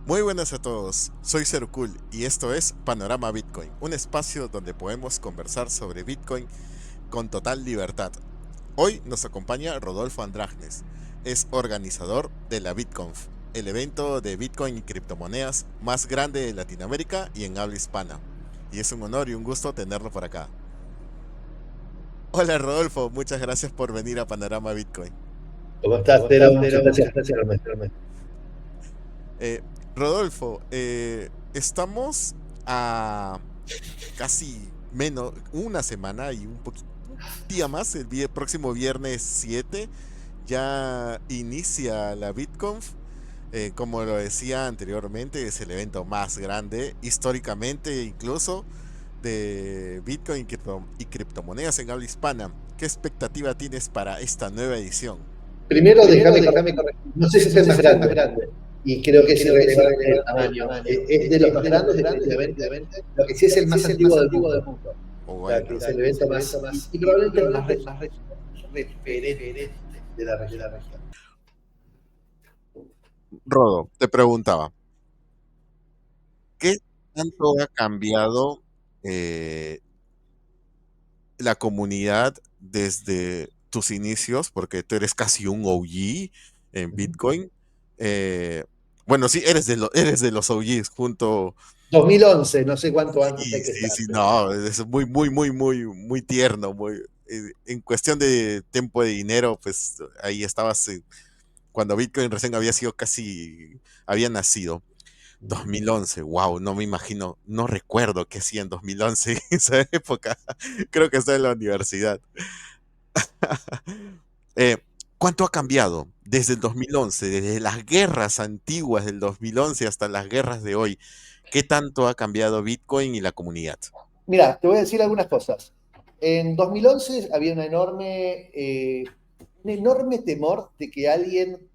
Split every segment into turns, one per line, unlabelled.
Muy buenas a todos, soy Serukul y esto es Panorama Bitcoin, un espacio donde podemos conversar sobre Bitcoin con total libertad. Hoy nos acompaña Rodolfo Andragnes, es organizador de la BitConf, el evento de Bitcoin y criptomonedas más grande de Latinoamérica y en habla hispana. Y es un honor y un gusto tenerlo por acá. Hola Rodolfo, muchas gracias por venir a Panorama Bitcoin.
¿Cómo estás, Tero? Muchas gracias por invitarme.
Eh, Rodolfo, estamos a casi menos, una semana y un día más, próximo viernes 7, ya inicia la BitConf. Como lo decía anteriormente, es el evento más grande, históricamente incluso, de Bitcoin y criptomonedas en habla hispana. ¿Qué expectativa tienes para esta nueva edición?
Primero, déjame corregir. No sé si es el más grande, y creo que es irrelevante el tamaño. Es de los más grandes, definitivamente. Lo que sí es el más antiguo del mundo.
O
O sea,
bueno,
que es el evento más, y probablemente el más referente de la región.
Rodo, te preguntaba, ¿qué tanto ha cambiado eh, la comunidad desde tus inicios? Porque tú eres casi un OG en
Ujú.
Bitcoin. Eh, bueno, sí, eres de los OGs junto.
2011, no sé cuánto antes
Sí,
hay que
sí,
estar,
sí,
pero
no, es muy tierno, en cuestión de tiempo de dinero, pues ahí estabas cuando Bitcoin recién había sido había nacido. 2011, wow, no me imagino, no recuerdo qué hacía en 2011 en esa época. Creo que estaba en la universidad. Eh, ¿Cuánto ha cambiado desde el 2011, desde las guerras antiguas del 2011 hasta las guerras de hoy? ¿Qué tanto ha cambiado Bitcoin y la comunidad?
mira, te voy a decir algunas cosas. En 2011 había un enorme temor de que alguien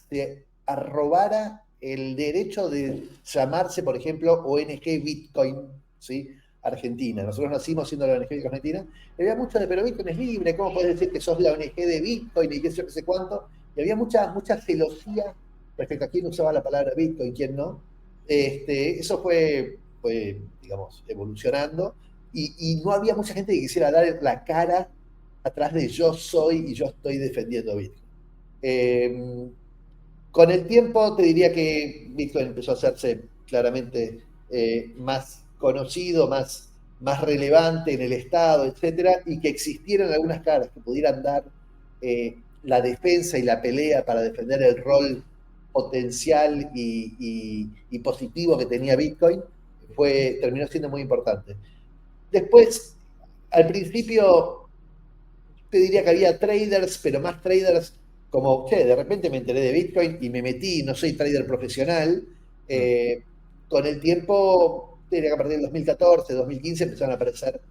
se arrobara el derecho de llamarse, por ejemplo, ONG Bitcoin, ¿sí? Argentina. Nosotros nacimos siendo la ONG Argentina. Y había mucho de, pero Bitcoin es libre, ¿cómo puedes decir que sos la ONG de Bitcoin y qué sé yo, qué sé cuánto? Y había mucha celosía respecto a quién usaba la palabra Bitcoin, quién no. Eso fue, digamos, evolucionando y no había mucha gente que quisiera dar la cara atrás de yo soy y yo estoy defendiendo Bitcoin. Eh, con el tiempo te diría que Bitcoin empezó a hacerse claramente más conocido, más relevante en el Estado, etcétera, y que existieran algunas caras que pudieran dar la defensa y la pelea para defender el rol potencial y positivo que tenía Bitcoin, terminó siendo muy importante. Después, al principio, te diría que había traders, pero más traders como, che, de repente me enteré de Bitcoin y me metí, no soy trader profesional.
Mm.
Eh, con el tiempo, te diría que a partir del 2014, 2015 empezaron a aparecer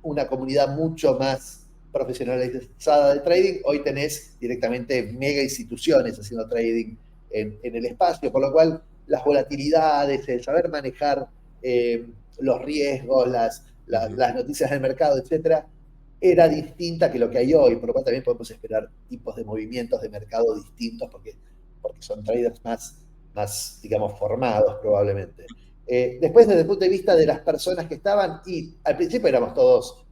una comunidad mucho más profesionalizada de trading. Hoy tenés directamente mega instituciones haciendo trading en el espacio, por lo cual las volatilidades, el saber manejar los riesgos,
Ujú.
las noticias del mercado, etcétera, era distinta que lo que hay hoy, por lo cual también podemos esperar tipos de movimientos de mercado distintos porque son traders más, digamos, formados probablemente. Después, desde el punto de vista de las personas que estaban, y al principio éramos todos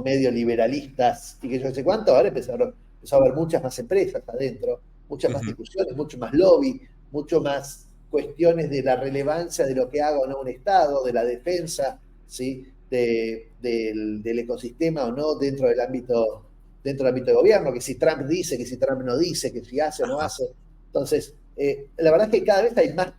medio liberalistas y que yo sé cuánto, ahora empezó a haber muchas más empresas adentro, muchas más
Ujú.
discusiones, mucho más lobby, mucho más cuestiones de la relevancia de lo que haga o no un Estado, de la defensa, ¿sí? Del ecosistema o no dentro del ámbito de gobierno, que si Trump dice, que si Trump no dice, que si hace o no
Ajá.
hace. Entonces, la verdad es que cada vez hay más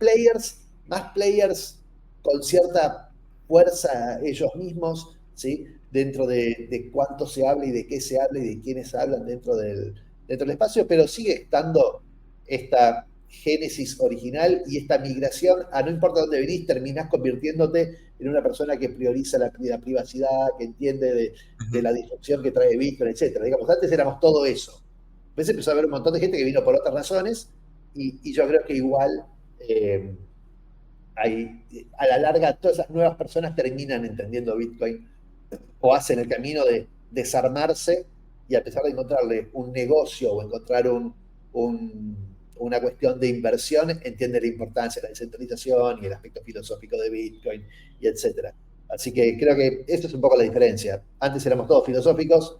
players con cierta fuerza ellos mismos, ¿sí? Dentro de cuánto se habla y de qué se habla y de quiénes hablan dentro del espacio, pero sigue estando esta génesis original y esta migración a no importa dónde venís, terminás convirtiéndote en una persona que prioriza la privacidad, que entiende de
Ujú.
la disrupción que trae Bitcoin, etcétera. Digamos, antes éramos todo eso. Después empezó a haber un montón de gente que vino por otras razones y yo creo que igual eh, a la larga todas esas nuevas personas terminan entendiendo Bitcoin o hacen el camino de desarmarse y a pesar de encontrarle un negocio o encontrar un una cuestión de inversión, entiende la importancia de la descentralización y el aspecto filosófico de Bitcoin y etcétera. Así que creo que esto es un poco la diferencia. Antes éramos todos filosóficos,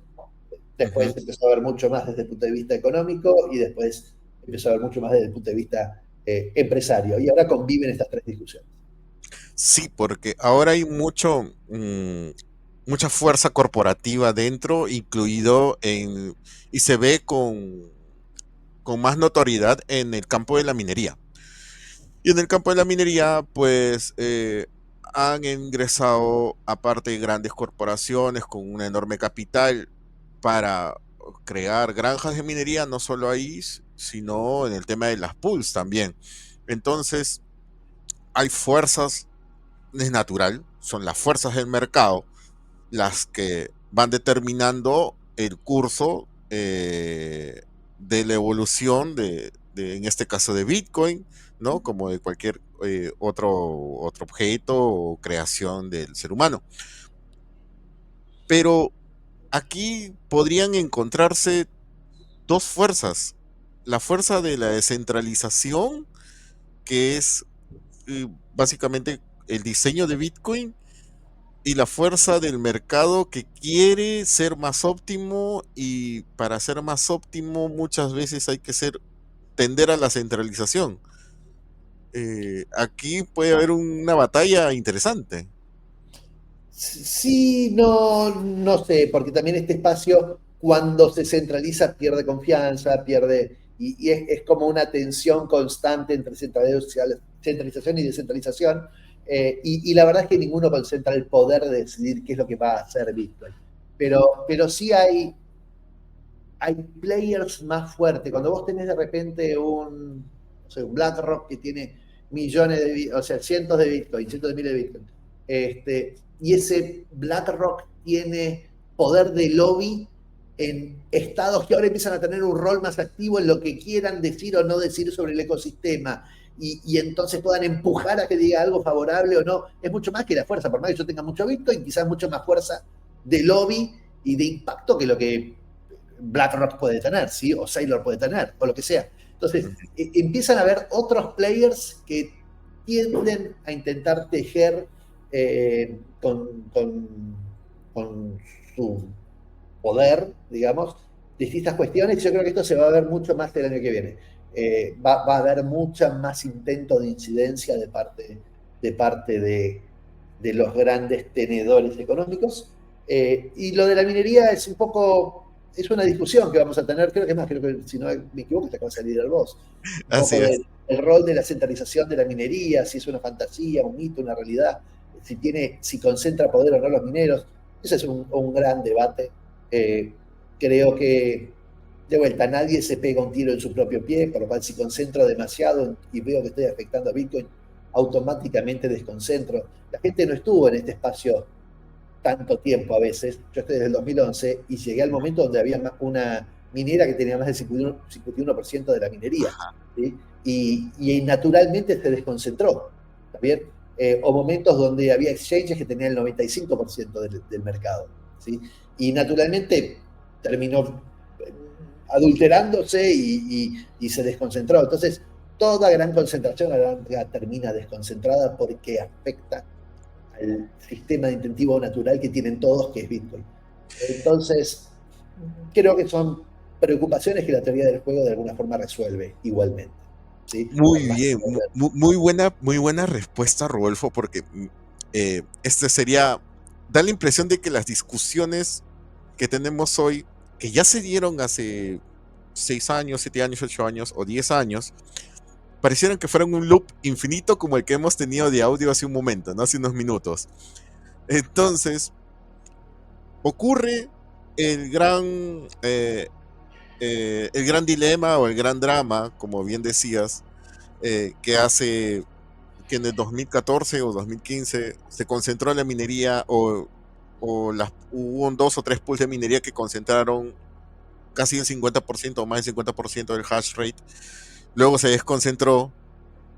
después
Ujú.
empezó a ver mucho más desde el punto de vista económico y después empezó a ver mucho más desde el punto de vista empresario. Y ahora conviven estas tres discusiones.
Sí, porque ahora hay mucha fuerza corporativa dentro, y se ve con más notoriedad en el campo de la minería. Y en el campo de la minería, pues han ingresado, aparte, grandes corporaciones con una enorme capital para crear granjas de minería, no solo ahí, sino en el tema de las pools también. Entonces, hay fuerzas, es natural, son las fuerzas del mercado las que van determinando el curso de la evolución en este caso de Bitcoin, ¿no? Como de cualquier otro objeto o creación del ser humano. Pero aquí podrían encontrarse dos fuerzas. La fuerza de la descentralización, que es básicamente el diseño de Bitcoin, y la fuerza del mercado que quiere ser más óptimo, y para ser más óptimo muchas veces hay que tender a la centralización. Aquí puede haber una batalla interesante.
Sí, no, no sé, porque también este espacio, cuando se centraliza, pierde confianza, pierde, y es como una tensión constante entre centralización y descentralización, y la verdad es que ninguno concentra el poder de decidir qué es lo que va a hacer Bitcoin. Pero sí hay players más fuertes. Cuando vos tenés de repente no sé, un BlackRock que tiene millones de, o sea, cientos de Bitcoin, cientos de miles de Bitcoin, y ese BlackRock tiene poder de lobby en estados que ahora empiezan a tener un rol más activo en lo que quieran decir o no decir sobre el ecosistema, y entonces puedan empujar a que diga algo favorable o no. Es mucho más que la fuerza, por más que yo tenga mucho Bitcoin, quizás mucho más fuerza de lobby y de impacto que lo que BlackRock puede tener, ¿sí? O Sailor puede tener, o lo que sea. Entonces, empiezan a haber otros players que tienden a intentar tejer con su poder, digamos, distintas cuestiones. Yo creo que esto se va a ver mucho más el año que viene. Va a haber mucha más intento de incidencia de los grandes tenedores económicos. Y lo de la minería es un poco, es una discusión que vamos a tener, creo que más, creo que si no me equivoco, te acaba de salir el voz, un
Así
poco
es.
del rol de la centralización de la minería, si es una fantasía, un mito, una realidad, si concentra poder o no los mineros. Ese es un gran debate. Eh, Creo que, de vuelta, nadie se pega un tiro en su propio pie, por lo cual si concentro demasiado y veo que estoy afectando a Bitcoin, automáticamente desconcentro. La gente no estuvo en este espacio tanto tiempo a veces. Yo estoy desde el 2011 y llegué al momento donde había una minera que tenía más del 51% de la minería. ¿Sí? Y naturalmente se desconcentró. ¿También? O momentos donde había exchanges que tenían el 95% del mercado. ¿Sí? Y naturalmente terminó adulterándose y se desconcentró. Entonces, toda gran concentración termina desconcentrada porque afecta al sistema de incentivo natural que tienen todos, que es Bitcoin. Entonces, creo que son preocupaciones que la teoría del juego de alguna forma resuelve igualmente. ¿Sí?
Muy
Por más
bien, muy buena respuesta, Rodolfo, porque da la impresión de que las discusiones que tenemos hoy, que ya se dieron hace 6 años, 7 años, 8 años o 10 años, parecieran que fueran un loop infinito como el que hemos tenido de audio hace un momento, ¿no? Hace unos minutos. Entonces, ocurre el el gran dilema o el gran drama, como bien decías, que hace que en el 2014 o 2015 se concentró la minería, hubo dos o tres pools de minería que concentraron casi el 50% o más del 50% del hash rate. Luego se desconcentró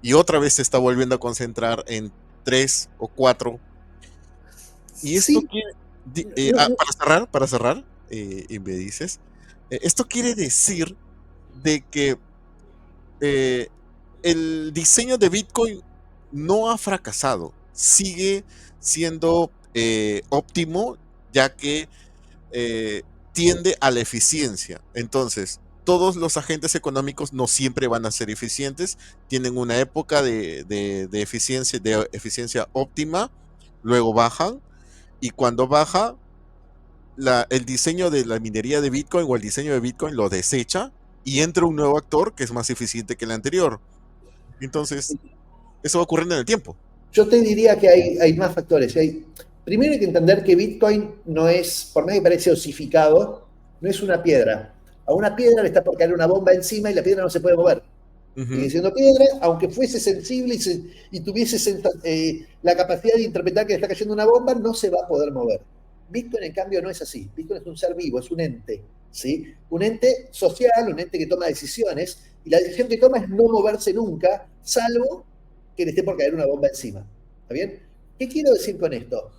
y otra vez se está volviendo a concentrar en tres o cuatro. Y esto
Sí,
quiere,
no, no,
para cerrar, y me dices, esto quiere decir de que eh, el diseño de Bitcoin no ha fracasado, sigue siendo óptimo, ya que tiende a la eficiencia. Entonces, todos los agentes económicos no siempre van a ser eficientes, tienen una época de eficiencia óptima, luego bajan, y cuando baja, el diseño de la minería de Bitcoin o el diseño de Bitcoin lo desecha y entra un nuevo actor que es más eficiente que el anterior. Entonces, eso va ocurriendo en el tiempo.
Yo te diría que hay más factores. Primero hay que entender que Bitcoin no es, por más que parece osificado, no es una piedra. A una piedra le está por caer una bomba encima y la piedra no se puede mover. Sigue
Ujú.
siendo piedra, aunque fuese sensible y tuviese la capacidad de interpretar que le está cayendo una bomba, no se va a poder mover. Bitcoin, en cambio, no es así. Bitcoin es un ser vivo, es un ente. ¿Sí? Un ente social, un ente que toma decisiones, y la decisión que toma es no moverse nunca, salvo que le esté por caer una bomba encima. ¿Está bien? ¿Qué quiero decir con esto?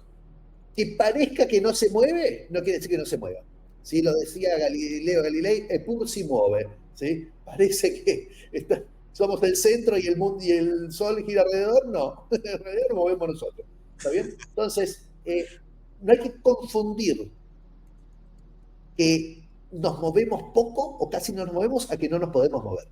Que parezca que no se mueve, no quiere decir que no se mueva. ¿Sí? Lo decía Galileo Galilei, el pur si mueve. ¿Sí? Parece que somos el centro y el mundo y el sol gira alrededor. No, alrededor nos movemos nosotros. ¿Está bien? Entonces, no hay que confundir que nos movemos poco o casi no nos movemos a que no nos podemos mover.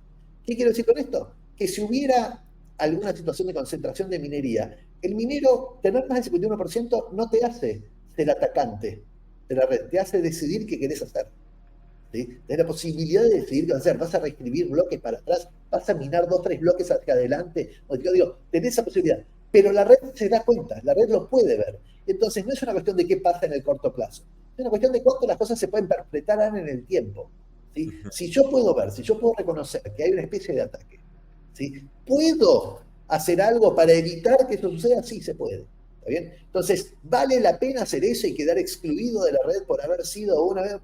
¿Qué quiero decir con esto? Que si hubiera alguna situación de concentración de minería, el minero, tener más del 51% no te hace ser atacante de la red, te hace decidir qué querés hacer. ¿Sí? Tenés la posibilidad de decidir qué hacer, vas a reescribir bloques para atrás, vas a minar 2 o 3 bloques hacia adelante. Yo digo, tenés esa posibilidad. Pero la red se da cuenta, la red lo puede ver. Entonces, no es una cuestión de qué pasa en el corto plazo, es una cuestión de cuánto las cosas se pueden perpetrar en el tiempo. ¿Sí? Si yo puedo ver, si yo puedo reconocer que hay una especie de ataque, ¿sí? ¿Puedo hacer algo para evitar que eso suceda? Sí, se puede. ¿Está bien? Entonces, ¿vale la pena hacer eso y quedar excluido de la red por haber sido una vez?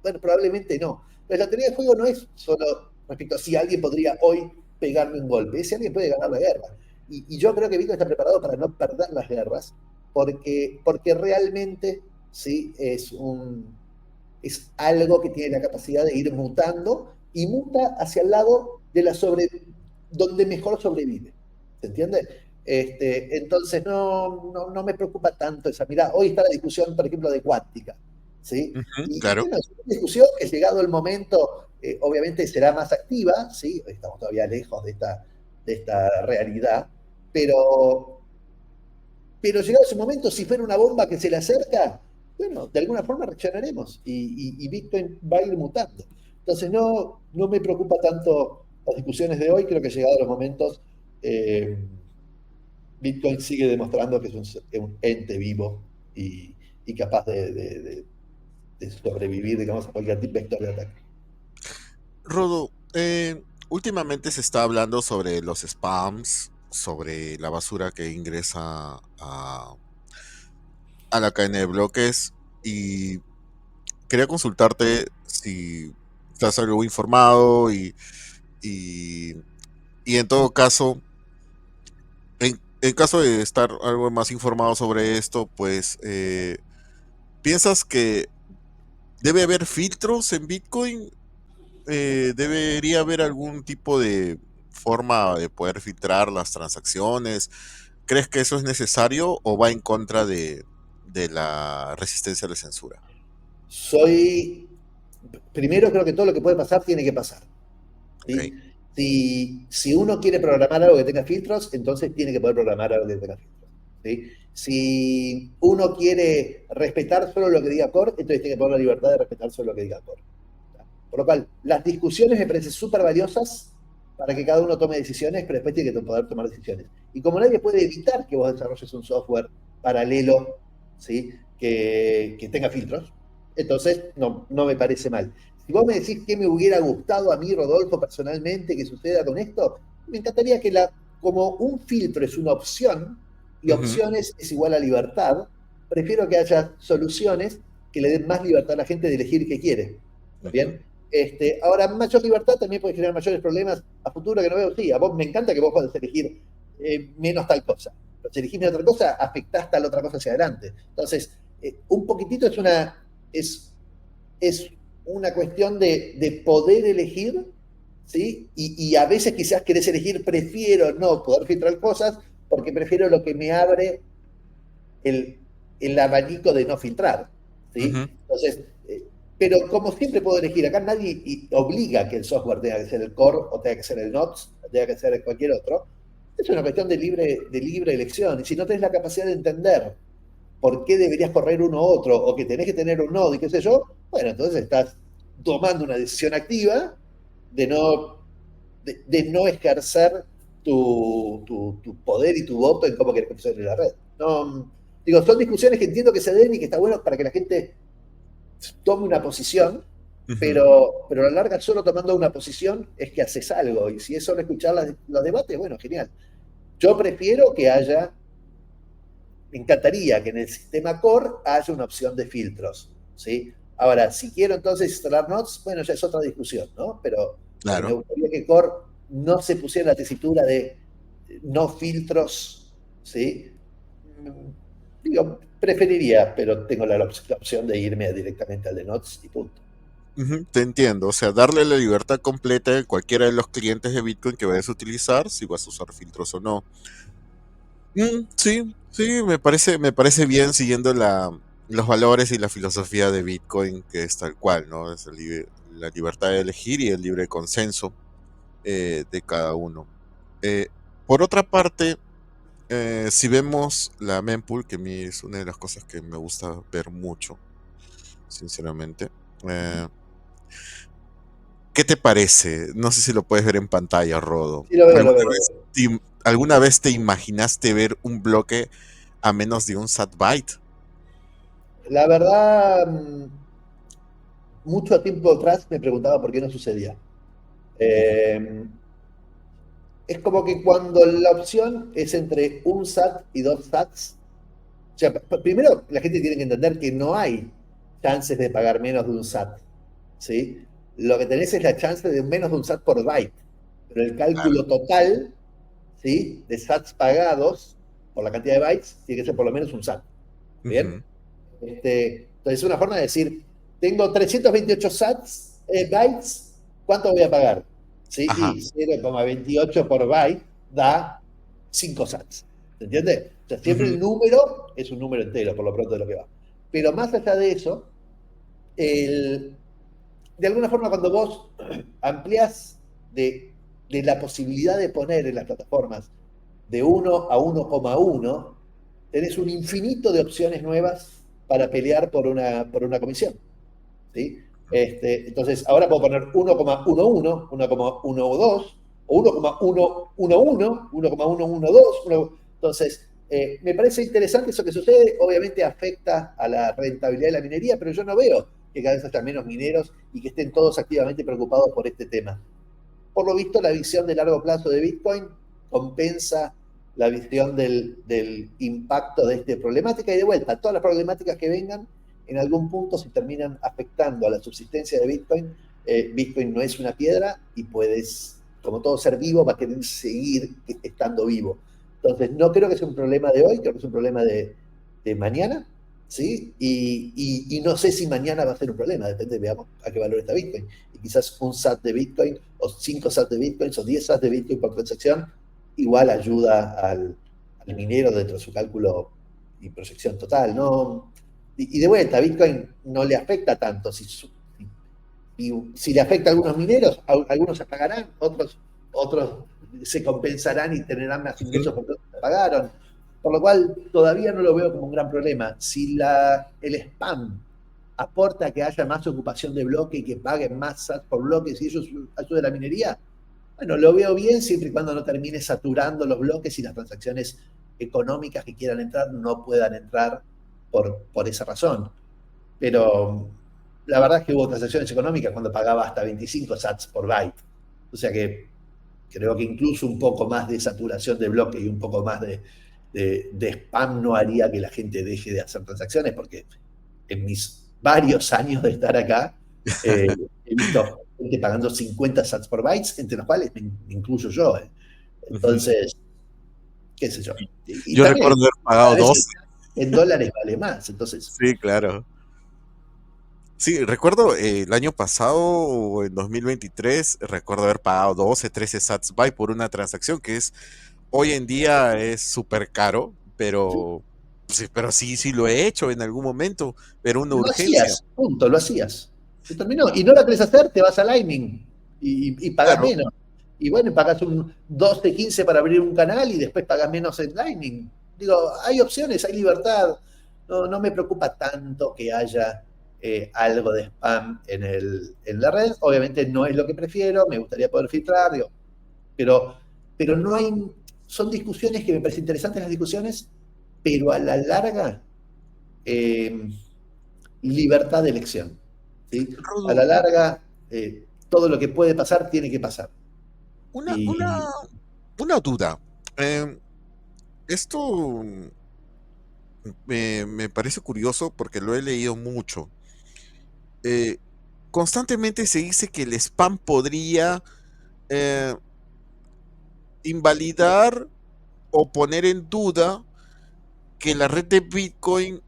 Bueno, probablemente no. Pero la teoría del juego no es solo respecto a si alguien podría hoy pegarme un golpe, es si alguien puede ganar la guerra. Y yo creo que Bitcoin está preparado para no perder las guerras, porque realmente sí es algo que tiene la capacidad de ir mutando y muta hacia el lado de donde mejor sobrevive. ¿Se entiende? Entonces no me preocupa tanto esa. Mirá, hoy está la discusión, por ejemplo, de cuántica. ¿Sí?
Ujú,
Y
claro.
bueno, es una discusión que llegado el momento, obviamente será más activa, ¿sí? Estamos todavía lejos de esta realidad, pero, pero llegado ese momento, si fuera una bomba que se le acerca, bueno, de alguna forma reaccionaremos y Bitcoin va a ir mutando. Entonces no me preocupa tanto las discusiones de hoy, creo que llegados los momentos, eh, Bitcoin sigue demostrando que es un ente vivo y capaz de sobrevivir, digamos, a cualquier vector de ataque.
Rodo, últimamente se está hablando sobre los spams, sobre la basura que ingresa a la cadena de bloques, y quería consultarte si estás algo informado y, y en todo caso, en caso de estar algo más informado sobre esto, pues ¿piensas que debe haber filtros en Bitcoin? ¿Debería haber algún tipo de forma de poder filtrar las transacciones? ¿Crees que eso es necesario o va en contra de la resistencia a la censura?
Soy, primero creo que todo lo que puede pasar tiene que pasar.
Ok.
¿Sí? Si uno quiere programar algo que tenga filtros, entonces tiene que poder programar algo que tenga filtros. ¿Sí? Si uno quiere respetar solo lo que diga Core, entonces tiene que poner la libertad de respetar solo lo que diga Core. Por lo cual, las discusiones me parecen súper valiosas para que cada uno tome decisiones, pero después tiene que poder tomar decisiones. Y como nadie puede evitar que vos desarrolles un software paralelo, ¿sí? que tenga filtros, entonces no me parece mal. Si vos me decís qué me hubiera gustado a mí, Rodolfo, personalmente, que suceda con esto, me encantaría que como un filtro es una opción, y
Ujú.
opciones es igual a libertad, prefiero que haya soluciones que le den más libertad a la gente de elegir qué quiere. ¿Está
Ujú.
bien? Ahora, mayor libertad también puede generar mayores problemas a futuro que no veo. Sí, a vos me encanta que vos puedas elegir menos tal cosa. Pero si elegís menos otra cosa, afectás tal otra cosa hacia adelante. Entonces, un poquitito es una cuestión de poder elegir ¿sí? Y a veces quizás querés elegir, prefiero no poder filtrar cosas porque prefiero lo que me abre el, el abanico de no filtrar,
Ujú,
¿sí? Entonces, pero como siempre puedo elegir, acá nadie obliga que el software tenga que ser el core o tenga que ser el NOTS, o tenga que ser cualquier otro. Es una cuestión de libre elección. Y si no tenés la capacidad de entender por qué deberías correr uno u otro, o que tenés que tener un nodo y qué sé yo, bueno, entonces estás tomando una decisión activa de no ejercer tu poder y tu voto en cómo querés que funcione la red. No, digo, son discusiones que entiendo que se den y que está bueno para que la gente tome una posición,
ujú.
pero a la larga solo tomando una posición es que haces algo. Y si es solo escuchar los debates, bueno, genial. Yo prefiero que haya, me encantaría que en el sistema core haya una opción de filtros, ¿sí? Ahora, si quiero entonces instalar nodes, bueno, ya es otra discusión, ¿no? Pero me
Claro.
gustaría que core no se pusiera en la tesitura de no filtros, ¿sí? Digo, preferiría, pero tengo la opción de irme directamente al de nodes y punto.
Ujú, te entiendo, o sea, darle la libertad completa a cualquiera de los clientes de Bitcoin que vayas a utilizar, si vas a usar filtros o no. Sí, sí, me parece bien siguiendo los valores y la filosofía de Bitcoin, que es tal cual, ¿no? Es la libertad de elegir y el libre consenso de cada uno. Eh, por otra parte, si vemos la mempool, que a mí es una de las cosas que me gusta ver mucho, sinceramente. eh, ¿Qué te parece? No sé si lo puedes ver en pantalla, Rodo.
Sí, lo veo, lo
¿Alguna
veo, lo
vez
veo.
alguna vez te imaginaste ver un bloque a menos de un SAT byte?
La verdad, mucho tiempo atrás me preguntaba por qué no sucedía.
Ujú,
Eh, es como que cuando la opción es entre un SAT y dos SATs, o sea, primero la gente tiene que entender que no hay chances de pagar menos de un SAT, ¿sí? Lo que tenés es la chance de menos de un SAT por byte, pero el
claro.
cálculo total, ¿sí? De SATs pagados por la cantidad de bytes tiene que ser por lo menos un SAT, ¿bien?
Ujú,
Entonces es una forma de decir, tengo 328 bytes, ¿cuánto voy a pagar? ¿Sí?
ajá.
Y 0,28 por byte da 5 sats. ¿Se entiende? O sea, siempre
Ujú,
el número es un número entero, por lo pronto de lo que va. Pero más allá de eso, el, de alguna forma cuando vos ampliás de la posibilidad de poner en las plataformas de 1 a 1,1, tenés un infinito de opciones nuevas para pelear por una comisión, ¿sí? Entonces, ahora puedo poner 1,11, 1,12, o 1,111, 1,112. Entonces, me parece interesante eso que sucede. Obviamente afecta a la rentabilidad de la minería, pero yo no veo que cada vez haya menos mineros y que estén todos activamente preocupados por este tema. Por lo visto, la visión de largo plazo de Bitcoin compensa la visión del impacto de esta problemática y de vuelta, todas las problemáticas que vengan en algún punto se terminan afectando a la subsistencia de Bitcoin. Bitcoin no es una piedra y puedes, como todo ser vivo, va a querer seguir estando vivo. Entonces, no creo que sea un problema de hoy, creo que es un problema de mañana, ¿sí? Y no sé si mañana va a ser un problema, depende, veamos a qué valor está Bitcoin. Y quizás un SAT de Bitcoin, o 5 SAT de Bitcoin, o 10 SAT de Bitcoin por transacción, igual ayuda al minero dentro de su cálculo y proyección total, ¿no? Y de vuelta, a Bitcoin no le afecta tanto. Si le afecta a algunos mineros, algunos se pagarán, otros se compensarán y tendrán más
ujú.
ingresos porque otros se pagaron. Por lo cual, todavía no lo veo como un gran problema. Si el spam aporta a que haya más ocupación de bloque y que paguen más SAT por bloques y eso ayude a la minería, bueno, lo veo bien siempre y cuando no termine saturando los bloques y las transacciones económicas que quieran entrar no puedan entrar por esa razón. Pero la verdad es que hubo transacciones económicas cuando pagaba hasta 25 sats por byte. O sea que creo que incluso un poco más de saturación de bloque y un poco más de spam no haría que la gente deje de hacer transacciones, porque en mis varios años de estar acá he visto gente pagando 50 sats por bytes, entre los cuales me incluyo yo.
Ujú.
Entonces, qué sé yo. Y
Yo
también,
recuerdo haber
cada
pagado
vez
12.
en dólares vale más. Entonces,
Sí, claro. Sí, recuerdo el año pasado o en 2023, recuerdo haber pagado 12, 13 sats byte por una transacción que es hoy en día es súper caro,
Sí,
pero sí, pero sí, sí lo he hecho en algún momento, pero una
lo
urgencia.
hacías, punto, lo hacías. Se terminó. Y no la querés hacer, te vas a Lightning y pagas
Claro,
menos. Y bueno, pagas un 12-15 para abrir un canal y después pagas menos en Lightning. Digo, hay opciones, hay libertad. No, no me preocupa tanto que haya algo de spam en la red. Obviamente no es lo que prefiero, me gustaría poder filtrar, digo, pero, pero no hay, son discusiones que me parecen interesantes las discusiones, pero a la larga eh, libertad de elección. ¿Sí? A
Rodo,
la larga, todo lo que puede pasar tiene que pasar.
una, una,
Y
una duda. Em, esto me parece curioso porque lo he leído mucho. Eh, constantemente se dice que el spam podría eh, invalidar o poner en duda que la red de Bitcoin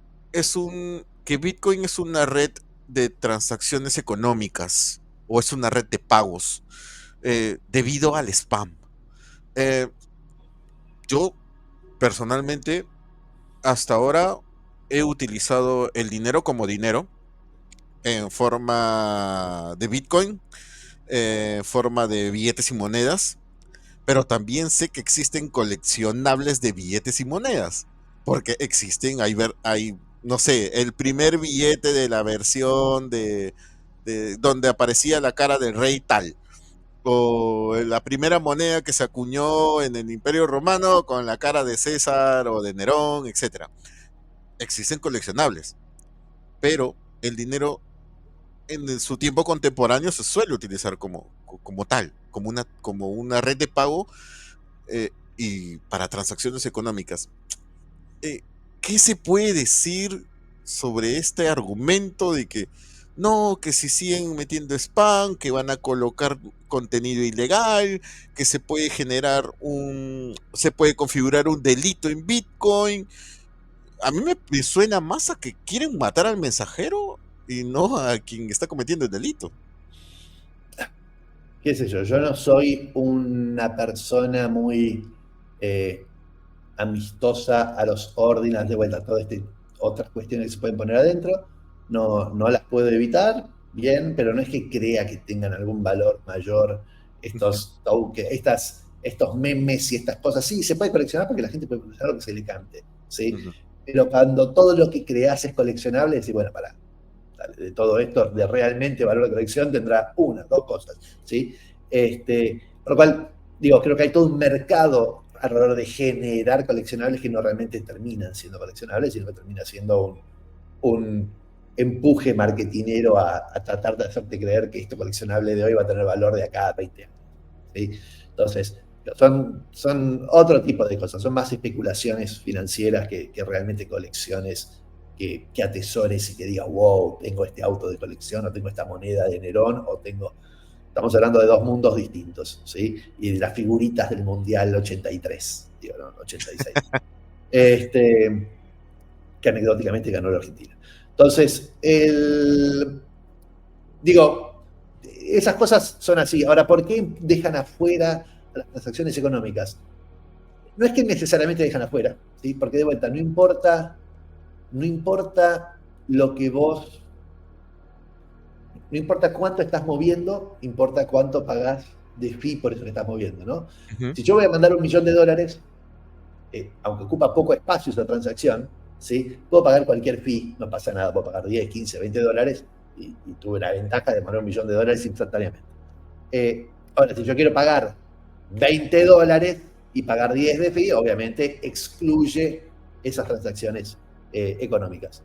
que Bitcoin es una red de transacciones económicas o es una red de pagos debido al spam. Eh, yo personalmente hasta ahora he utilizado el dinero como dinero en forma de Bitcoin, en forma de billetes y monedas, pero también sé que existen coleccionables de billetes y monedas, porque existen, no sé, el primer billete de la versión de donde aparecía la cara del rey tal, o la primera moneda que se acuñó en el Imperio Romano con la cara de César o de Nerón, etcétera. Existen coleccionables, pero el dinero su tiempo contemporáneo se suele utilizar como tal, como una red de pago y para transacciones económicas. Eh, ¿Qué se puede decir sobre este argumento de que no, que si siguen metiendo spam, que van a colocar contenido ilegal, que se puede configurar un delito en Bitcoin? A mí me suena más a que quieren matar al mensajero y no a quien está cometiendo el delito.
qué sé yo no soy una persona muy eh, amistosa a los ordinals de vuelta, todas otras cuestiones que se pueden poner adentro, no, no las puedo evitar, bien, pero no es que crea que tengan algún valor mayor estos tokens, estos memes y estas cosas. Sí, se puede coleccionar porque la gente puede coleccionar lo que se le cante, ¿sí?
Ujú.
Pero cuando todo lo que creas es coleccionable, decís, bueno, para de todo esto de realmente valor de colección tendrá una, dos cosas, ¿sí? Por lo cual, digo, creo que hay todo un mercado alrededor de generar coleccionables que no realmente terminan siendo coleccionables, sino que termina siendo un empuje marketinero a tratar de hacerte creer que esto coleccionable de hoy va a tener valor de acá a 20 años. ¿Sí? Entonces, son otro tipo de cosas, son más especulaciones financieras que realmente colecciones que atesores y que digas, wow, tengo este auto de colección, o tengo esta moneda de Nerón, o tengo. Estamos hablando de dos mundos distintos, ¿sí? Y de las figuritas del Mundial 83, digo, no, 86. Que anecdóticamente ganó la Argentina. Entonces, digo, esas cosas son así. Ahora, ¿por qué dejan afuera las transacciones económicas? No es que necesariamente dejan afuera, ¿sí? Porque de vuelta, no importa lo que vos, no importa cuánto estás moviendo, importa cuánto pagás de fee por eso que estás moviendo, ¿no?
Ujú.
Si yo voy a mandar $1.000.000, aunque ocupa poco espacio esa transacción, ¿sí? Puedo pagar cualquier fee, no pasa nada, puedo pagar 10, 15, $20 y tuve la ventaja de mandar $1.000.000 instantáneamente. Ahora, si yo quiero pagar $20 y pagar 10 de fee, obviamente excluye esas transacciones económicas.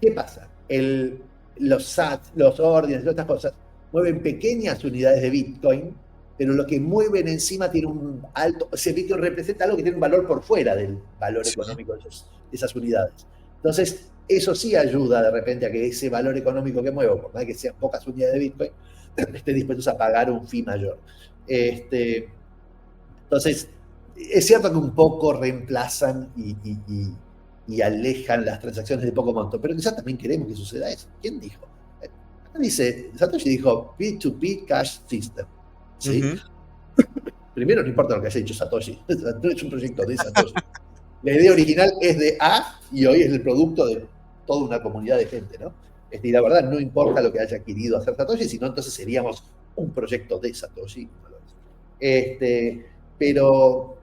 ¿Qué pasa? Los SAT, los órdenes, todas estas cosas, mueven pequeñas unidades de Bitcoin, pero lo que mueven encima tiene un alto, ese Bitcoin representa algo que tiene un valor por fuera del valor
Sí.
económico de esas unidades. Entonces, eso sí ayuda de repente a que ese valor económico que muevo, por más que sean pocas unidades de Bitcoin, esté dispuestos a pagar un fee mayor. Entonces, es cierto que un poco reemplazan y alejan las transacciones de poco monto, pero quizás también queremos que suceda eso. ¿Quién dijo? Dice, Satoshi dijo P2P Cash System. ¿Sí?
Ujú.
Primero, no importa lo que haya dicho Satoshi, no es un proyecto de Satoshi. La idea original es de A y hoy es el producto de toda una comunidad de gente, ¿no? Y la verdad, no importa lo que haya querido hacer Satoshi, sino entonces seríamos un proyecto de Satoshi. Este, pero,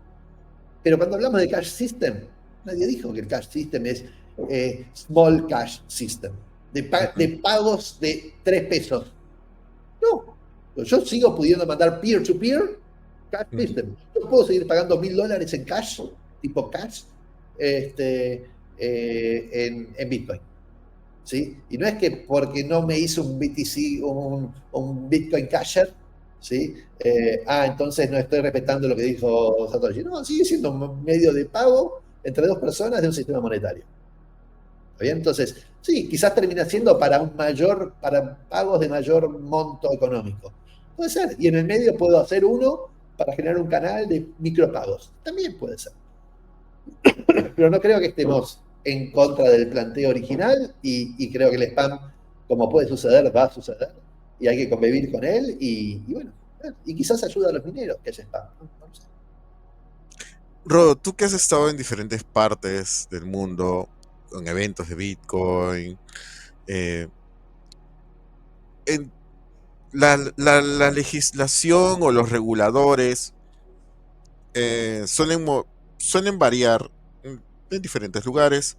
pero cuando hablamos de Cash System, nadie dijo que el Cash System es Small Cash System, de
Ujú.
pagos de 3 pesos. No, yo sigo pudiendo mandar peer-to-peer cash
Ujú.
system. Yo puedo seguir pagando $1000 en cash, tipo cash, en Bitcoin. ¿Sí? Y no es que porque no me hizo un BTC, un Bitcoin Casher, ¿sí? Entonces no estoy respetando lo que dijo Satoshi. No, sigue siendo un medio de pago entre dos personas de un sistema monetario. ¿Está bien? Entonces, sí, quizás termina siendo para pagos de mayor monto económico. Puede ser. Y en el medio puedo hacer uno para generar un canal de micropagos. También puede ser. Pero no creo que estemos en contra del planteo original y creo que el spam, como puede suceder, va a suceder. Y hay que convivir con él y bueno, y quizás ayuda a los mineros que haya spam. No sé.
Rodo, tú que has estado en diferentes partes del mundo, con eventos de Bitcoin, eh, en la legislación o los reguladores suelen variar en diferentes lugares,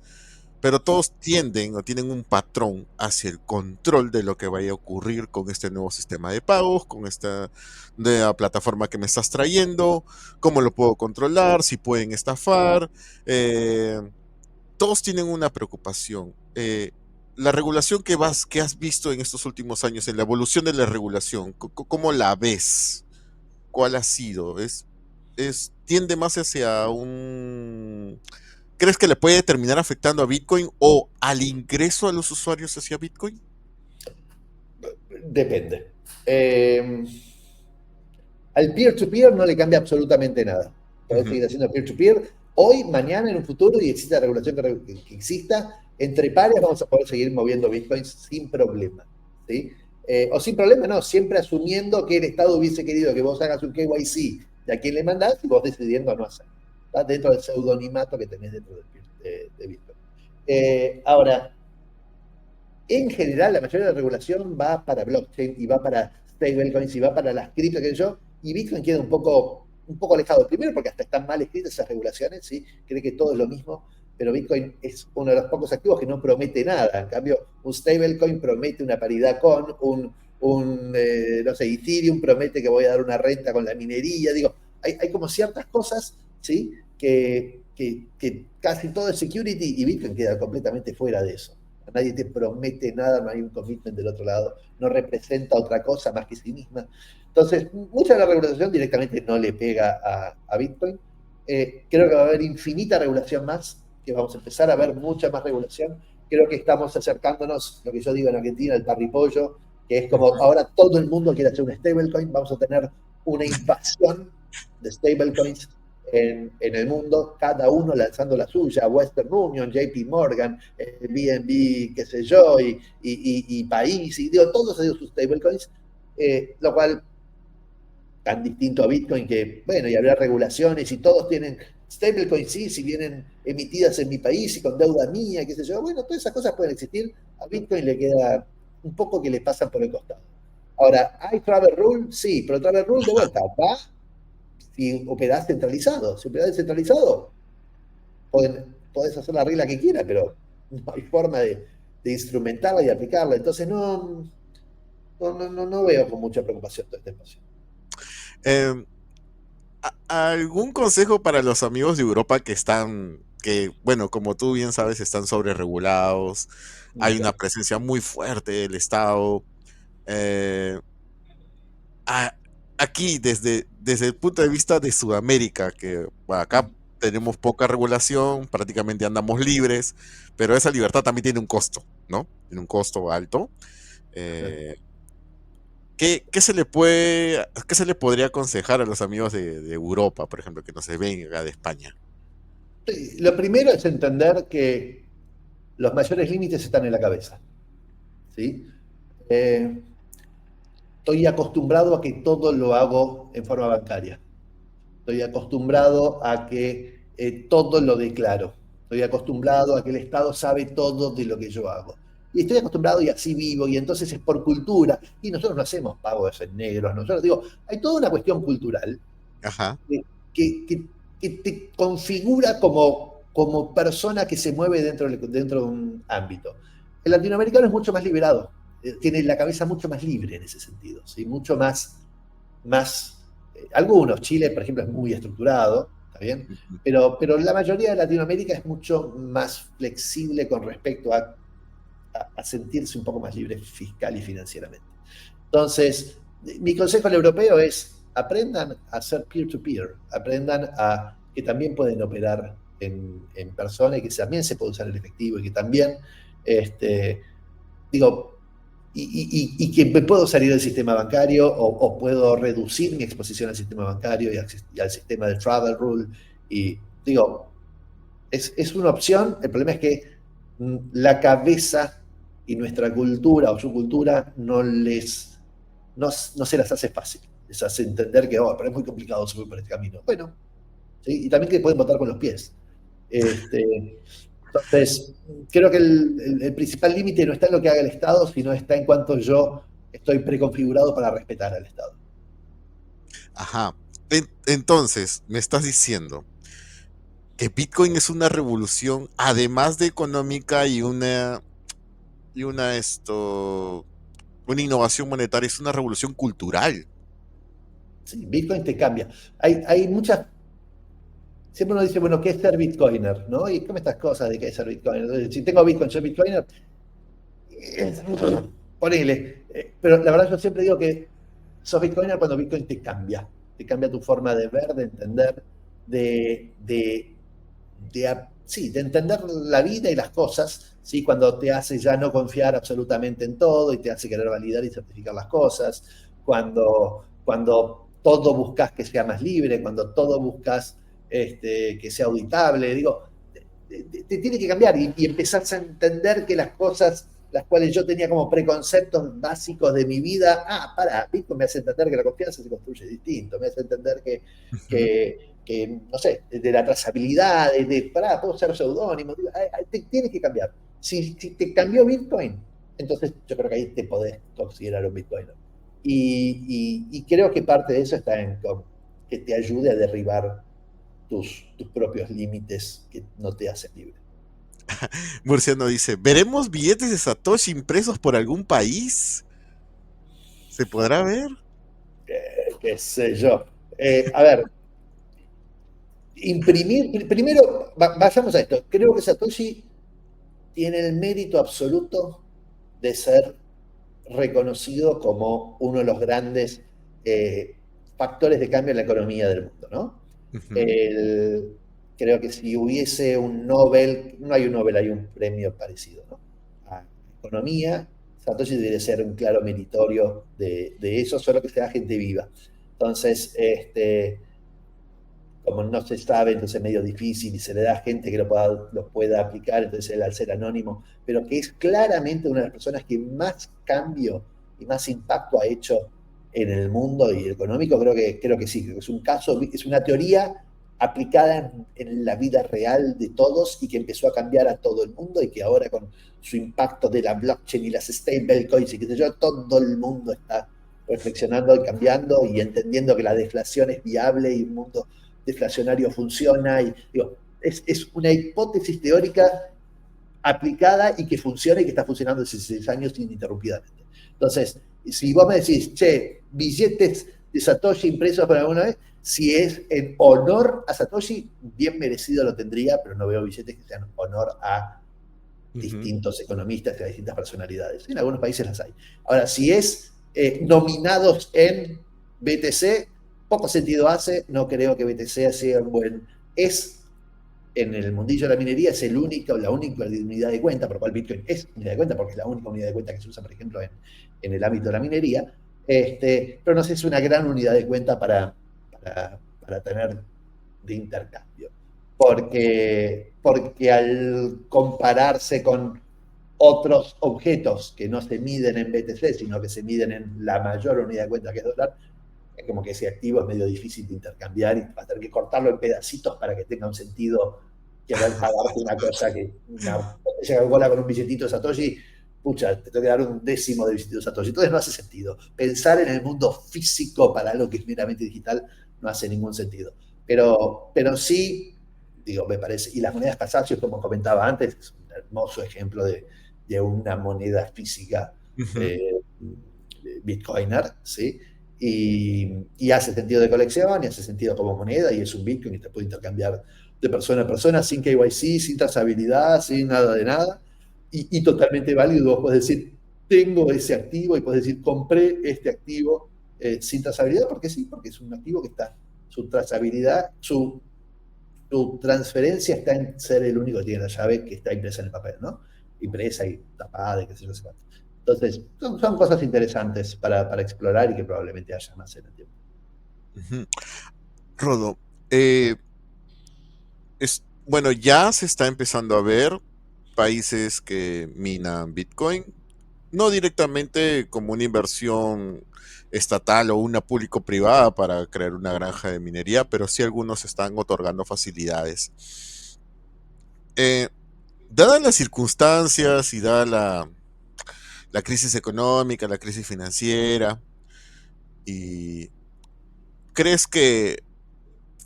pero todos tienden o tienen un patrón hacia el control de lo que vaya a ocurrir con este nuevo sistema de pagos, con esta nueva plataforma que me estás trayendo, cómo lo puedo controlar, si pueden estafar. eh, Todos tienen una preocupación. La regulación que has visto en estos últimos años, en la evolución de la regulación, ¿cómo la ves? ¿Cuál ha sido? ¿Tiende más hacia un... ¿Crees que le puede terminar afectando a Bitcoin o al ingreso a los usuarios hacia Bitcoin?
Depende. Al peer-to-peer no le cambia absolutamente nada. Podés
Ujú.
seguir haciendo peer-to-peer. Hoy, mañana, en un futuro, y existe la regulación que exista, entre pares vamos a poder seguir moviendo bitcoins sin problema. ¿Sí? O sin problema, no, siempre asumiendo que el Estado hubiese querido que vos hagas un KYC de a quién le mandás y vos decidiendo no hacer. ¿Está? Dentro del pseudonimato que tenés dentro de Bitcoin. Ahora, en general, la mayoría de la regulación va para blockchain y va para stablecoins y va para las cripto que yo, y Bitcoin queda un poco alejado. Primero, porque hasta están mal escritas esas regulaciones, ¿sí? Cree que todo es lo mismo, pero Bitcoin es uno de los pocos activos que no promete nada. En cambio, un stablecoin promete una paridad con no sé, Ethereum promete que voy a dar una renta con la minería. Digo, hay como ciertas cosas, ¿sí? Que casi todo es security y Bitcoin queda completamente fuera de eso. Nadie te promete nada, no hay un commitment del otro lado, no representa otra cosa más que sí misma. Entonces, mucha de la regulación directamente no le pega a Bitcoin. Creo que va a haber infinita regulación más, que vamos a empezar a ver mucha más regulación. Creo que estamos acercándonos, lo que yo digo en Argentina, el parripollo, que es como
Ujú.
ahora todo el mundo quiere hacer un stablecoin, vamos a tener una invasión de stablecoins en el mundo, cada uno lanzando la suya, Western Union, JP Morgan, BNB, qué sé yo, y País, y digo, todos ellos sus stablecoins, lo cual tan distinto a Bitcoin que, bueno, y habrá regulaciones y todos tienen stablecoins, sí, si vienen emitidas en mi país y con deuda mía, qué sé yo, bueno, todas esas cosas pueden existir, a Bitcoin le queda un poco que le pasan por el costado. Ahora, ¿hay Travel Rule? Sí, pero Travel Rule de vuelta, va si operás centralizado. Si operás descentralizado, podés hacer la regla que quieras, pero no hay forma de instrumentarla y aplicarla. Entonces no veo con mucha preocupación todo este espacio.
Eh, ¿Algún consejo para los amigos de Europa que están, que, bueno, como tú bien sabes, están sobre regulados? Hay una
Okay.
presencia muy fuerte del Estado. Eh, a- Aquí, desde el punto de vista de Sudamérica, que bueno, acá tenemos poca regulación, prácticamente andamos libres, pero esa libertad también tiene un costo, ¿no? Tiene un costo alto. Eh, qué se le podría aconsejar a los amigos de Europa, por ejemplo, que no se ven acá de España?
Sí, lo primero es entender que los mayores límites están en la cabeza. ¿Sí? Eh, Estoy acostumbrado a que todo lo hago en forma bancaria. Estoy acostumbrado a que todo lo declaro. Estoy acostumbrado a que el Estado sabe todo de lo que yo hago. Y estoy acostumbrado y así vivo, y entonces es por cultura. Y nosotros no hacemos pagos en negros. Nosotros digo, hay toda una cuestión cultural
Ajá.
que, que, que, que te configura como persona que se mueve dentro de un ámbito. El latinoamericano es mucho más liberado, tiene la cabeza mucho más libre en ese sentido, ¿sí? Mucho más algunos, Chile, por ejemplo, es muy estructurado, ¿está bien? Pero la mayoría de Latinoamérica es mucho más flexible con respecto a sentirse un poco más libre fiscal y financieramente. Entonces, mi consejo al europeo es aprendan a ser peer-to-peer, aprendan a que también pueden operar en persona y que también se puede usar el efectivo y que también, este, digo, y que me puedo salir del sistema bancario o puedo reducir mi exposición al sistema bancario y al sistema de travel rule. Y digo, es una opción, el problema es que la cabeza y nuestra cultura o su cultura no se las hace fácil. Les hace entender que pero es muy complicado subir por este camino. Bueno, ¿sí? Y también que pueden votar con los pies. Entonces, creo que el principal límite no está en lo que haga el Estado, sino está en cuanto yo estoy preconfigurado para respetar al Estado.
Ajá. Entonces, me estás diciendo que Bitcoin es una revolución, además de económica y una innovación monetaria, es una revolución cultural.
Sí, Bitcoin te cambia. Hay muchas. Siempre uno dice, bueno, ¿qué es ser Bitcoiner? ¿No? Y como estas cosas de qué es ser Bitcoiner. Entonces, si tengo Bitcoin, soy Bitcoiner. Es, ponele. Pero la verdad yo siempre digo que sos Bitcoiner cuando Bitcoin te cambia tu forma de ver, de entender, de, de, sí, de entender la vida y las cosas, ¿sí? Cuando te hace ya no confiar absolutamente en todo y te hace querer validar y certificar las cosas, cuando todo buscas que sea más libre, cuando todo buscas que sea auditable, digo, te tiene que cambiar y empezar a entender que las cosas las cuales yo tenía como preconceptos básicos de mi vida, Bitcoin me hace entender que la confianza se construye distinto, me hace entender
Ujú.
no sé, de la trazabilidad, puedo ser seudónimo, tienes que cambiar. Si te cambió Bitcoin, entonces yo creo que ahí te podés considerar un Bitcoiner. Y creo que parte de eso está en que te ayude a derribar tus propios límites que no te hacen libre.
Murciano dice, ¿veremos billetes de Satoshi impresos por algún país? ¿Se podrá ver?
Qué sé yo. A ver, imprimir, primero vayamos a esto. Creo que Satoshi tiene el mérito absoluto de ser reconocido como uno de los grandes factores de cambio en la economía del mundo, ¿no?
Ujú.
El, Creo que si hubiese un Nobel, no hay un Nobel, hay un premio parecido, ¿no? A economía, Satoshi debería ser un claro meritorio de eso, solo que sea gente viva. Entonces, como no se sabe, entonces es medio difícil y se le da a gente que lo pueda aplicar, entonces él al ser anónimo, pero que es claramente una de las personas que más cambio y más impacto ha hecho en el mundo y económico, creo que sí, creo que es un caso, es una teoría aplicada en la vida real de todos y que empezó a cambiar a todo el mundo y que ahora con su impacto de la blockchain y las stablecoins y qué sé yo, todo el mundo está reflexionando y cambiando y entendiendo que la deflación es viable y un mundo deflacionario funciona. Y, digo, es una hipótesis teórica aplicada y que funciona y que está funcionando hace 6 años ininterrumpidamente. Entonces, si vos me decís, che, billetes de Satoshi impresos por alguna vez, si es en honor a Satoshi, bien merecido lo tendría, pero no veo billetes que sean honor a
Ujú.
distintos economistas y a distintas personalidades. En algunos países las hay. Ahora, si es nominados en BTC, poco sentido hace, no creo que BTC sea un buen. Es en el mundillo de la minería, es la única unidad de cuenta, por lo cual Bitcoin es unidad de cuenta, porque es la única unidad de cuenta que se usa, por ejemplo, en el ámbito de la minería. Pero no sé, es una gran unidad de cuenta para tener de intercambio. Porque al compararse con otros objetos que no se miden en BTC, sino que se miden en la mayor unidad de cuenta que es dólar, es como que ese activo es medio difícil de intercambiar y va a tener que cortarlo en pedacitos para que tenga un sentido querer pagarte una cosa que una se calcula con un billetito de Satoshi, pucha, te tengo que dar un décimo de billetito de Satoshi. Entonces no hace sentido. Pensar en el mundo físico para algo que es meramente digital no hace ningún sentido. Pero sí, digo, me parece, y las monedas Casasio, como comentaba antes, es un hermoso ejemplo de una moneda física
Ujú.
eh, bitcoiner, ¿sí? Y hace sentido de colección, y hace sentido como moneda, y es un Bitcoin y te puede intercambiar de persona a persona, sin KYC, sin trazabilidad, sin nada de nada, y totalmente válido. Vos podés decir, tengo ese activo, y podés decir, compré este activo sin trazabilidad, porque sí, porque es un activo que está, su trazabilidad, su transferencia está en ser el único que tiene la llave que está impresa en el papel, ¿no? Impresa y tapada y qué sé yo, no sé cuánto. Entonces, son cosas interesantes para explorar y que probablemente haya más en el tiempo.
Ujú. Rodo, eh, bueno, ya se está empezando a ver países que minan Bitcoin, no directamente como una inversión estatal o una público-privada para crear una granja de minería, pero sí algunos están otorgando facilidades. Eh, Dadas las circunstancias y dada la crisis económica, la crisis financiera, y ¿crees que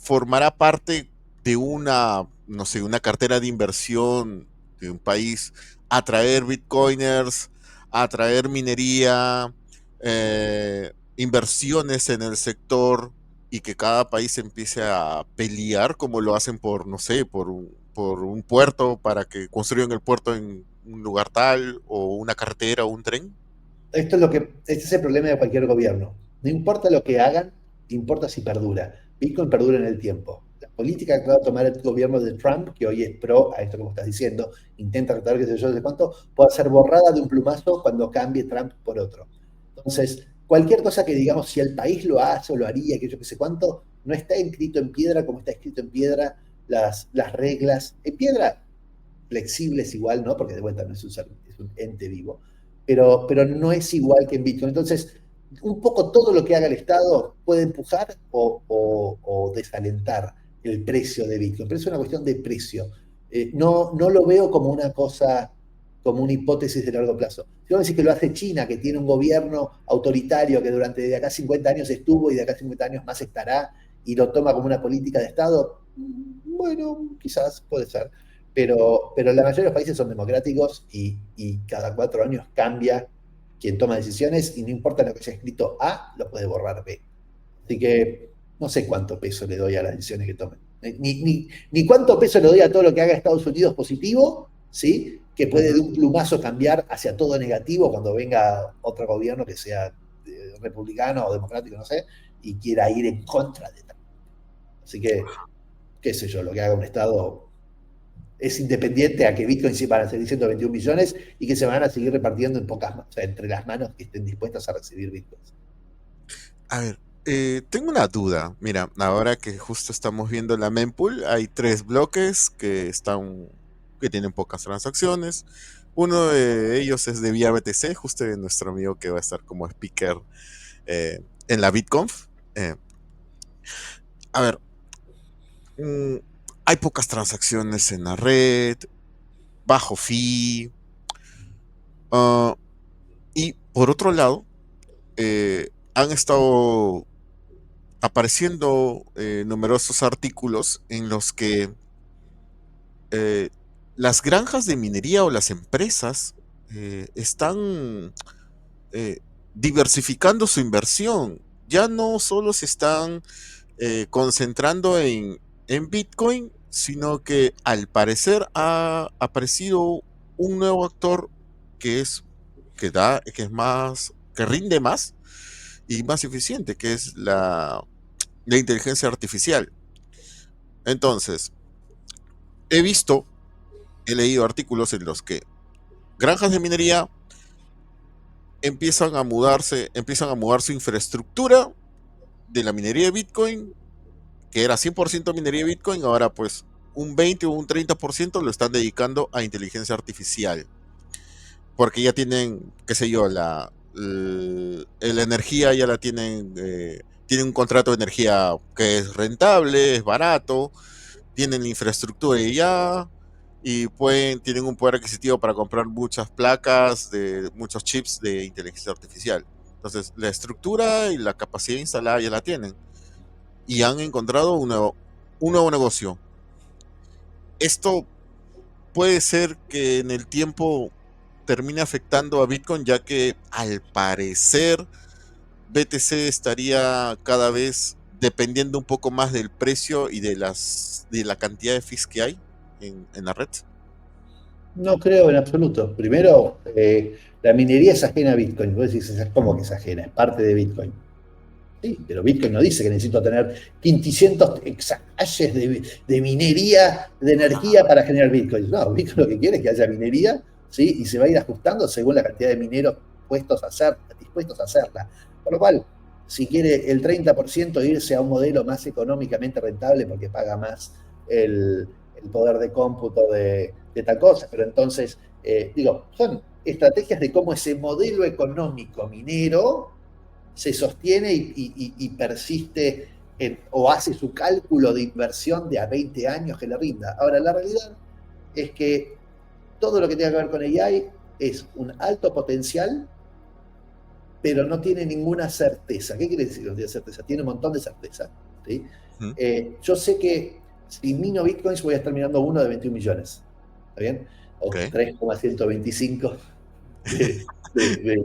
formará parte de una, no sé, una cartera de inversión de un país, atraer bitcoiners, atraer minería, inversiones en el sector y que cada país empiece a pelear como lo hacen por, no sé, por un puerto para que construyan el puerto en un lugar tal o una carretera o un tren?
Esto es lo que, este es el problema de cualquier gobierno. No importa lo que hagan, importa si perdura. Bitcoin perdura en el tiempo. La política que va a tomar el gobierno de Trump, que hoy es pro a esto que vos estás diciendo, intenta tratar, qué sé yo, de cuánto, puede ser borrada de un plumazo cuando cambie Trump por otro. Entonces, cualquier cosa que digamos, si el país lo hace o lo haría, que yo qué sé cuánto, no está escrito en piedra como está escrito en piedra las reglas. En piedra flexibles igual, ¿no? Porque de vuelta no es es un ente vivo, pero no es igual que en Bitcoin. Entonces, un poco todo lo que haga el Estado puede empujar o desalentar el precio de Bitcoin, pero es una cuestión de precio. No lo veo como una cosa, como una hipótesis de largo plazo. Si vos decís que lo hace China, que tiene un gobierno autoritario que durante de acá 50 años estuvo y de acá 50 años más estará, y lo toma como una política de Estado, bueno, quizás puede ser, pero la mayoría de los países son democráticos y cada 4 años cambia quien toma decisiones y no importa lo que haya escrito A, lo puede borrar B. Así que no sé cuánto peso le doy a las decisiones que tomen. Ni cuánto peso le doy a todo lo que haga Estados Unidos positivo, ¿sí? Que puede de
Ujú.
un plumazo cambiar hacia todo negativo cuando venga otro gobierno que sea republicano o democrático, no sé, y quiera ir en contra de tal. Así que, qué sé yo, lo que haga un Estado es independiente a que Bitcoin sí van a seguir siendo 21 millones y que se van a seguir repartiendo en pocas manos, o sea, entre las manos que estén dispuestas a recibir Bitcoins.
A ver, tengo una duda. Mira, ahora que justo estamos viendo la mempool, hay tres bloques que tienen pocas transacciones. Uno de ellos es de Vía BTC, justo de nuestro amigo que va a estar como speaker en la BitConf. A ver, mm, hay pocas transacciones en la red, bajo fee. ah, y por otro lado, han estado apareciendo numerosos artículos en los que eh, las granjas de minería o las empresas están eh, diversificando su inversión. Ya no solo se están concentrando en Bitcoin, sino que al parecer ha aparecido un nuevo actor que es que es más, que rinde más y más eficiente, que es la inteligencia artificial. Entonces, he visto, he leído artículos en los que granjas de minería empiezan a mudar su infraestructura de la minería de Bitcoin, que era 100% minería de Bitcoin, ahora pues un 20 o un 30% lo están dedicando a inteligencia artificial. porque ya tienen, qué sé yo, la energía ya la tienen, tienen un contrato de energía que es rentable, es barato, tienen la infraestructura ya y tienen un poder adquisitivo para comprar muchas placas, de muchos chips de inteligencia artificial. Entonces, la estructura y la capacidad instalada ya la tienen y han encontrado un nuevo negocio. Esto puede ser que en el tiempo termine afectando a Bitcoin, ya que al parecer BTC estaría cada vez dependiendo un poco más del precio y de la cantidad de fees que hay en la red.
No creo en absoluto. Primero, la minería es ajena a Bitcoin. Vos decís, ¿cómo que es ajena? Es parte de Bitcoin. Sí, pero Bitcoin no dice que necesito tener 500 exahashes de minería de energía para generar Bitcoin. No, Bitcoin lo que quiere es que haya minería, ¿sí? Y se va a ir ajustando según la cantidad de mineros dispuestos a hacerla. Por lo cual, si quiere el 30% irse a un modelo más económicamente rentable porque paga más el poder de cómputo de tal cosa, pero entonces, digo, son estrategias de cómo ese modelo económico minero se sostiene y persiste o hace su cálculo de inversión de a 20 años que le rinda. Ahora, la realidad es que todo lo que tenga que ver con AI es un alto potencial, pero no tiene ninguna certeza. ¿Qué quiere decir que no tiene certeza? Tiene un montón de certeza. ¿Sí?
Ujú.
Yo sé que si mino bitcoins voy a estar minando uno de 21 millones. ¿Está bien?
Ok.
O 3,125 de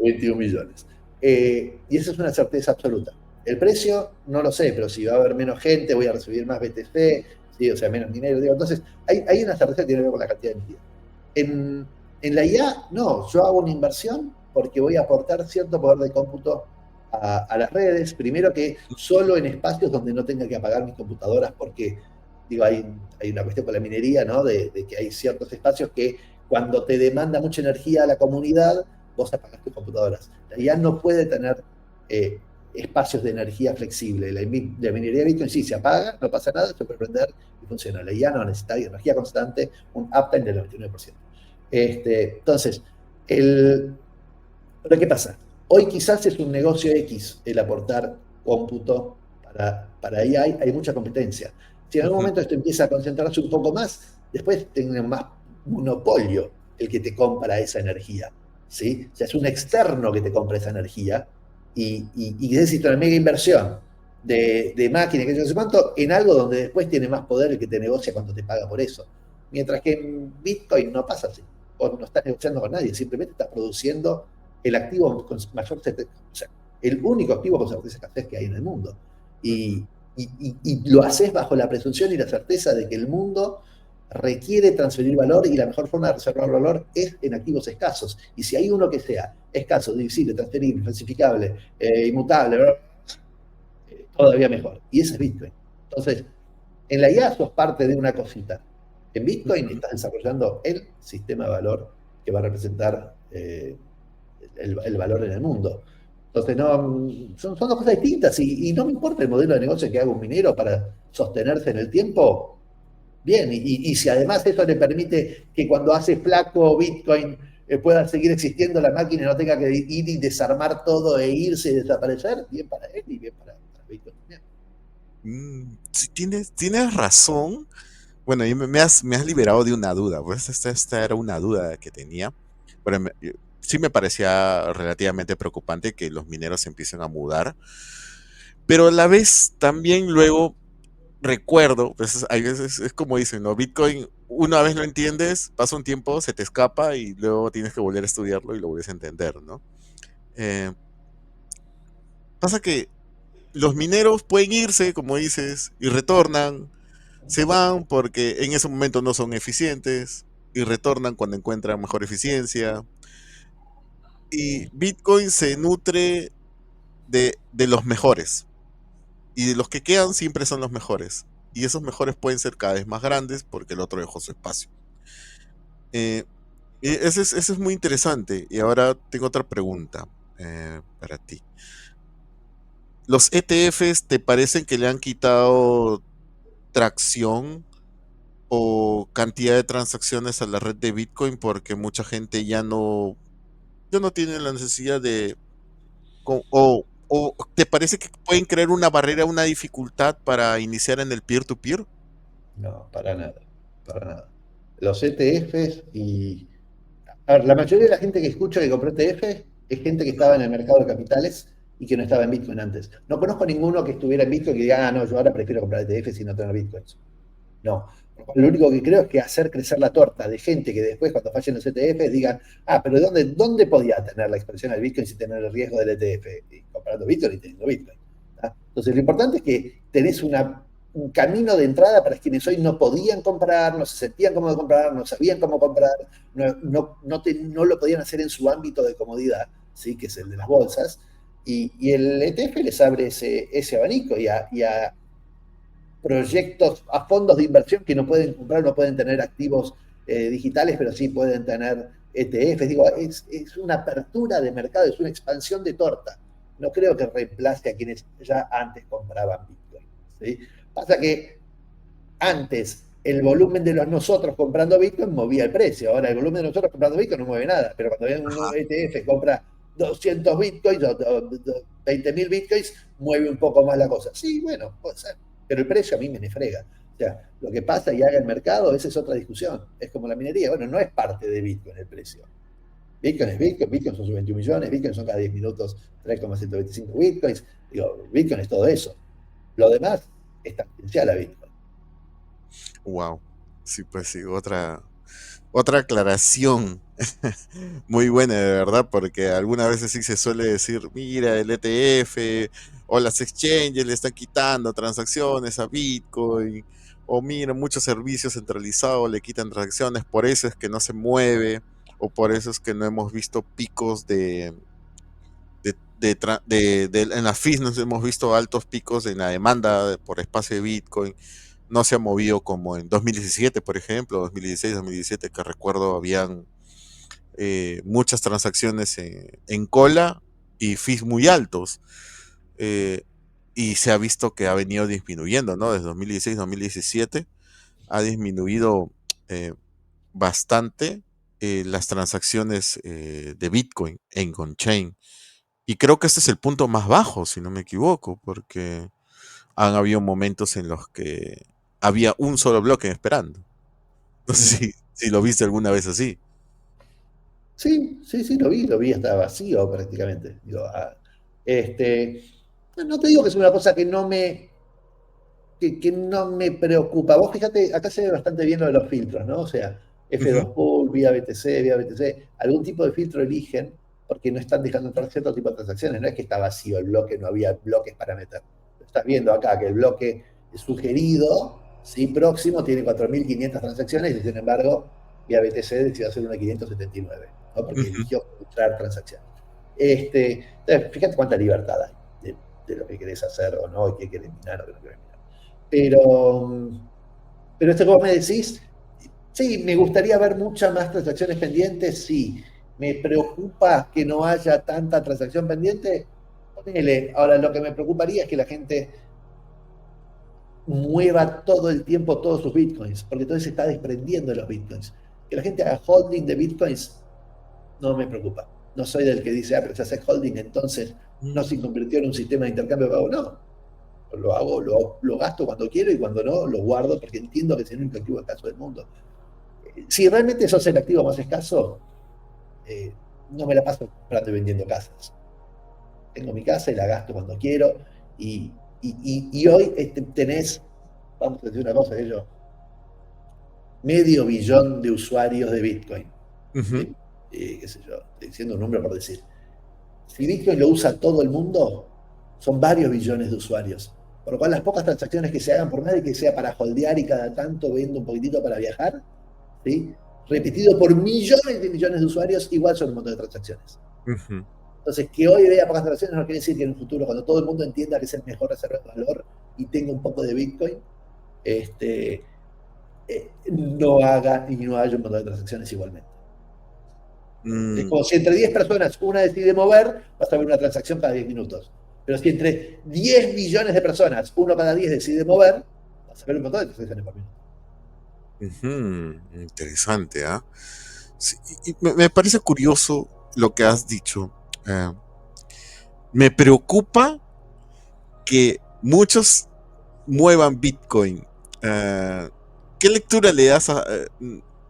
21 millones. Y esa es una certeza absoluta. El precio, no lo sé, pero si va a haber menos gente, voy a recibir más BTC, ¿sí? O sea, menos dinero. Digo. Entonces, hay una certeza que tiene que ver con la cantidad de energía. En la IA, no, yo hago una inversión porque voy a aportar cierto poder de cómputo a las redes. Primero que solo en espacios donde no tenga que apagar mis computadoras porque, digo, hay una cuestión con la minería, ¿no? De que hay ciertos espacios que cuando te demanda mucha energía a la comunidad, vos apagás tus computadoras. La IA no puede tener espacios de energía flexible. La minería de Bitcoin sí se apaga, no pasa nada, se puede prender y funciona. La IA no necesita energía constante, un uptime del 99%. Entonces, pero ¿qué pasa? Hoy quizás es un negocio X el aportar cómputo para AI, hay mucha competencia. Si en algún
Ujú.
momento esto empieza a concentrarse un poco más, después tiene más monopolio el que te compra esa energía. ¿Sí? O sea, es un externo que te compra esa energía y necesita una mega inversión de máquina, que yo no sé cuánto, en algo donde después tiene más poder el que te negocia cuando te paga por eso. Mientras que en Bitcoin no pasa así. Vos no estás negociando con nadie, simplemente estás produciendo el activo con mayor certeza, o sea, el único activo con certeza escasez que hay en el mundo. Y, y lo haces bajo la presunción y la certeza de que el mundo requiere transferir valor y la mejor forma de reservar valor es en activos escasos. Y si hay uno que sea escaso, divisible, transferible, falsificable, inmutable, todavía mejor. Y ese es Bitcoin. Entonces, en la IA sos parte de una cosita. En Bitcoin
Ujú.
estás desarrollando el sistema de valor que va a representar el valor en el mundo. Entonces, no, son dos cosas distintas y no me importa el modelo de negocio que haga un minero para sostenerse en el tiempo, bien, y si además eso le permite que cuando hace flaco Bitcoin pueda seguir existiendo la máquina y no tenga que ir y desarmar todo e irse y desaparecer, bien para él y bien para Bitcoin también.
Sí, tienes razón. Bueno, y me has liberado de una duda, pues esta era una duda que tenía. Pero sí me parecía relativamente preocupante que los mineros se empiecen a mudar, pero a la vez también luego recuerdo, pues hay veces es como dicen, ¿no? Bitcoin, una vez lo entiendes, pasa un tiempo, se te escapa y luego tienes que volver a estudiarlo y lo vuelves a entender, ¿no? Eh, pasa que los mineros pueden irse, como dices, y retornan, se van porque en ese momento no son eficientes y retornan cuando encuentran mejor eficiencia. Y Bitcoin se nutre de los mejores. Y de los que quedan siempre son los mejores. Y esos mejores pueden ser cada vez más grandes porque el otro dejó su espacio. Eh, y ese es muy interesante. Y ahora tengo otra pregunta para ti. ¿Los ETFs te parecen que le han quitado tracción o cantidad de transacciones a la red de Bitcoin porque mucha gente ya no? ya no tienen la necesidad de, o te parece que pueden crear una barrera, una dificultad para iniciar en el peer-to-peer?
No, para nada, para nada. Los ETFs y... A ver, la mayoría de la gente que escucha que compró ETF es gente que estaba en el mercado de capitales y que no estaba en Bitcoin antes. No conozco ninguno que estuviera en Bitcoin que diga, ah, no, yo ahora prefiero comprar ETFs y no tener Bitcoins. No. Lo único que creo es que hacer crecer la torta de gente que después, cuando fallen los ETFs, digan, ah, pero ¿dónde podía tener la expresión al Bitcoin sin tener el riesgo del ETF? Y comprando Bitcoin y teniendo Bitcoin. ¿Ah? Entonces, lo importante es que tenés un camino de entrada para quienes hoy no podían comprar, no se sentían cómodos de comprar, no sabían cómo comprar, no lo podían hacer en su ámbito de comodidad, ¿sí? Que es el de las bolsas. Y el ETF les abre ese abanico y a proyectos, a fondos de inversión que no pueden comprar, no pueden tener activos digitales, pero sí pueden tener ETFs. Digo, es una apertura de mercado, es una expansión de torta. No creo que reemplace a quienes ya antes compraban Bitcoin. ¿Sí? Pasa que antes el volumen de los nosotros comprando Bitcoin movía el precio. Ahora el volumen de nosotros comprando Bitcoin no mueve nada. Pero cuando viene un
Ajá.
ETF compra 200 Bitcoins o 20.000 Bitcoins, mueve un poco más la cosa. Sí, bueno, puede ser. Pero el precio a mí me frega. O sea, lo que pasa y haga el mercado, esa es otra discusión. Es como la minería. Bueno, no es parte de Bitcoin el precio. Bitcoin es Bitcoin, Bitcoin son sus 21 millones, Bitcoin son cada 10 minutos 3,125 Bitcoins. Digo, Bitcoin es todo eso. Lo demás es tangencial a Bitcoin.
Wow. Sí, pues sí, otra aclaración muy buena, de verdad, porque algunas veces sí se suele decir, mira, el ETF o las exchanges le están quitando transacciones a Bitcoin, o mira, muchos servicios centralizados le quitan transacciones, por eso es que no se mueve, o por eso es que no hemos visto picos en las fees, no hemos visto altos picos en la demanda por espacio de Bitcoin. No se ha movido como en 2017, por ejemplo, 2016, 2017, que recuerdo habían muchas transacciones en cola y fees muy altos. eh, y se ha visto que ha venido disminuyendo, ¿no? Desde 2016, 2017 ha disminuido eh, bastante las transacciones de Bitcoin en on-chain. Y creo que este es el punto más bajo, si no me equivoco, porque han habido momentos en los que había un solo bloque esperando. No sé
Mm.
si lo viste alguna vez así.
Sí, sí, sí, lo vi hasta vacío prácticamente. Digo, este, no te digo que es una cosa que no me preocupa. Vos fíjate, acá se ve bastante bien lo de los filtros, ¿no? O sea,
Ujú.
F2 Pool, vía BTC, algún tipo de filtro eligen porque no están dejando entrar cierto tipo de transacciones. No es que está vacío el bloque, no había bloques para meter. Estás viendo acá que el bloque sugerido, sí, próximo, tiene 4.500 transacciones y sin embargo, vía BTC decidió hacer una 579, ¿no? Porque
Ujú.
eligió filtrar transacciones. Entonces, fíjate cuánta libertad hay de lo que querés hacer o no, y qué querés minar o qué no querés minar. Pero, pero esto que vos me decís, sí, me gustaría ver muchas más transacciones pendientes, sí. Me preocupa que no haya tanta transacción pendiente. Ponele. Ahora, lo que me preocuparía es que la gente mueva todo el tiempo todos sus bitcoins, porque entonces se está desprendiendo de los bitcoins. Que la gente haga holding de bitcoins no me preocupa. No soy del que dice, ah, pero si haces holding, entonces no se convirtió en un sistema de intercambio de pago. No, lo hago, lo gasto cuando quiero y cuando no, lo guardo porque entiendo que es el único activo escaso del mundo. Si realmente sos el activo más escaso, no me la paso comprando y vendiendo casas. Tengo mi casa y la gasto cuando quiero y hoy tenés, vamos a decir una cosa, ellos, medio billón de usuarios de Bitcoin.
Ujú.
¿Sí? Qué sé yo, estoy diciendo un número por decir. Si Bitcoin lo usa todo el mundo, son varios billones de usuarios. Por lo cual, las pocas transacciones que se hagan, por más de que sea para holdear y cada tanto vendo un poquitito para viajar, ¿sí? Repetido por millones de millones de usuarios, igual son un montón de transacciones.
Ujú.
Entonces, que hoy vea pocas transacciones no quiere decir que en un futuro, cuando todo el mundo entienda que es el mejor reserva de valor y tenga un poco de Bitcoin, este, no haga y no haya un montón de transacciones igualmente. Es
Mm,
como si entre 10 personas una decide mover, vas a ver una transacción cada 10 minutos. Pero si entre 10 millones de personas, uno cada 10 decide mover, vas a ver un montón de transacciones por minuto.
ujú. Interesante, ¿ah? Sí, y me parece curioso. lo que has dicho. Me preocupa que muchos muevan Bitcoin. ¿Qué lectura le das a...?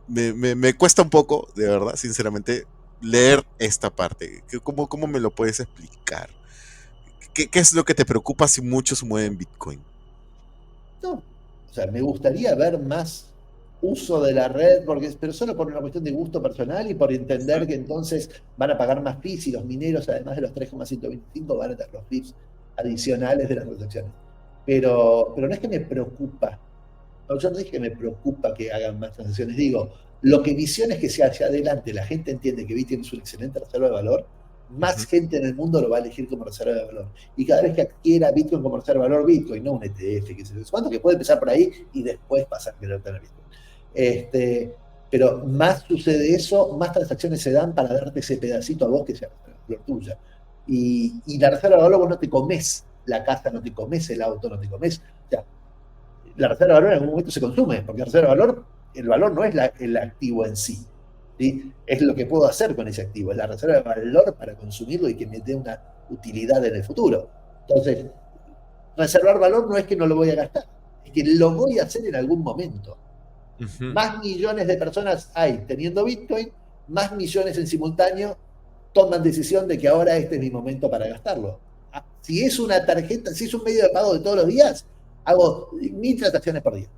Me cuesta un poco, de verdad, sinceramente, leer esta parte. ¿Cómo me lo puedes explicar? ¿Qué es lo que te preocupa si muchos mueven Bitcoin?
No, o sea, me gustaría ver más uso de la red, pero solo por una cuestión de gusto personal y por entender que entonces van a pagar más fees y los mineros, además de los 3,125, van a tener los fees adicionales de las transacciones. Pero no es que me preocupa. No, yo no dije que me preocupa que hagan más transacciones. Digo, lo que visión es que si hacia adelante la gente entiende que Bitcoin es una excelente reserva de valor, más
Ujú.
gente en el mundo lo va a elegir como reserva de valor. Y cada vez que adquiera Bitcoin como reserva de valor, Bitcoin, no un ETF, que se cuánto, que puede empezar por ahí y después pasar a querer tener Bitcoin. Pero más sucede eso, más transacciones se dan para darte ese pedacito a vos que sea la tuya. Y la reserva de valor vos no te comes la casa, no te comes el auto, no te comes. O sea, la reserva de valor en algún momento se consume, porque la reserva de valor, el valor no es el activo en sí, ¿sí? Es lo que puedo hacer con ese activo, es la reserva de valor para consumirlo y que me dé una utilidad en el futuro. Entonces, reservar valor no es que no lo voy a gastar, es que lo voy a hacer en algún momento.
Ujú.
Más millones de personas hay teniendo Bitcoin, más millones en simultáneo toman decisión de que ahora este es mi momento para gastarlo. Si es una tarjeta, si es un medio de pago de todos los días, hago 1000 transacciones por día.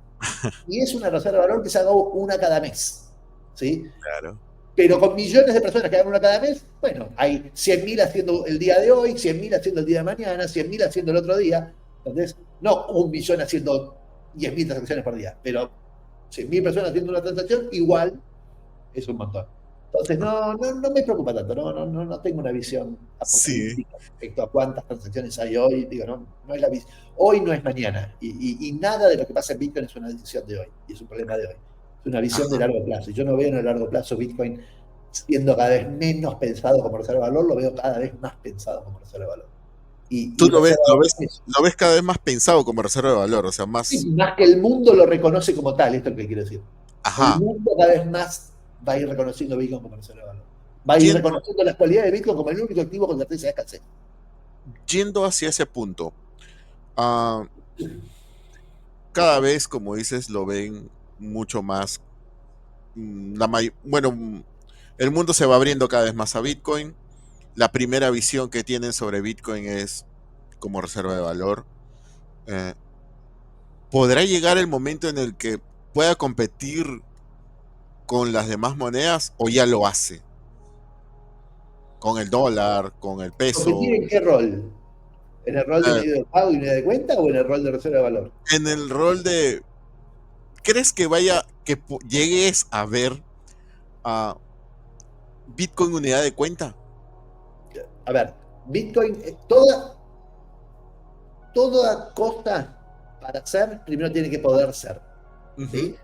Y es una reserva de valor que se haga una cada mes. ¿Sí?
Claro.
Pero con millones de personas que hagan una cada mes, bueno, hay 100.000 haciendo el día de hoy, 100.000 haciendo el día de mañana, 100.000 haciendo el otro día. Entonces, no 1.000.000 haciendo 10.000 transacciones por día, pero 100.000 personas haciendo una transacción, igual es un montón. Entonces, no me preocupa tanto, no tengo una visión
Sí.
apocalíptica respecto a cuántas transacciones hay hoy. Digo, no es la visión. Hoy no es mañana. Y nada de lo que pasa en Bitcoin es una decisión de hoy, y es un problema de hoy. Es una visión de
Ajá.
largo plazo. Y yo no veo en el largo plazo Bitcoin siendo cada vez menos pensado como reserva de valor, lo veo cada vez más pensado como reserva de valor.
Tú
Y reserva de valor es
lo ves cada vez más pensado como reserva de valor, o sea, más.
más que el mundo lo reconoce como tal, esto es lo que quiero decir. El
Ajá.
mundo cada vez más va a ir reconociendo Bitcoin como reserva de valor. Va a ir
Yendo,
reconociendo las cualidades de Bitcoin como el único activo con certeza de escasez.
yendo hacia ese punto, ah, cada vez, como dices, lo ven mucho más. Bueno, el mundo se va abriendo cada vez más a Bitcoin. La primera visión que tienen sobre Bitcoin es como reserva de valor. Eh, ¿Podrá llegar el momento en el que pueda competir con las demás monedas o ya lo hace? Con el dólar, con el
¿Competir
peso,
en qué rol? ¿En el rol de
eh,
medio de pago y medio de cuenta o en el rol de reserva de valor?
en el rol de... ¿Crees que llegues a ver a Bitcoin unidad de cuenta?
A ver, Bitcoin, toda cosa para hacer, primero tiene que poder ser.
Ujú.
¿Sí?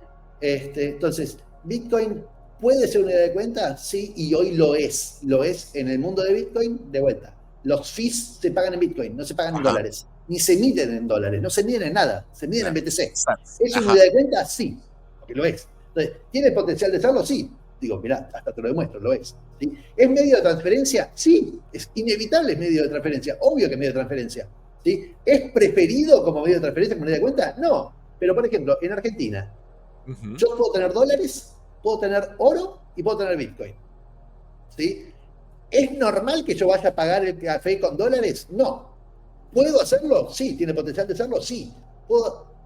Entonces, Bitcoin puede ser una unidad de cuenta, sí, y hoy lo es. Lo es en el mundo de Bitcoin, de vuelta. Los fees se pagan en Bitcoin, no se pagan en
Ajá,
dólares. Ni se miden en dólares, no se miden en nada, se miden en
claro.
BTC.
Sats.
¿Es una
Ajá.
unidad de cuenta? Sí, porque lo es. Entonces, ¿tiene potencial de serlo? Sí. Digo, mirá, hasta te lo demuestro, lo es. ¿Sí? ¿Es medio de transferencia? Sí, es inevitable, es medio de transferencia. Obvio que es medio de transferencia. ¿Sí? ¿Es preferido como medio de transferencia como unidad de cuenta? No. Pero, por ejemplo, en Argentina,
Ujú.
yo puedo tener dólares, puedo tener oro y puedo tener Bitcoin. ¿Sí? ¿Es normal que yo vaya a pagar el café con dólares? No. ¿Puedo hacerlo? Sí. ¿Tiene potencial de hacerlo? Sí.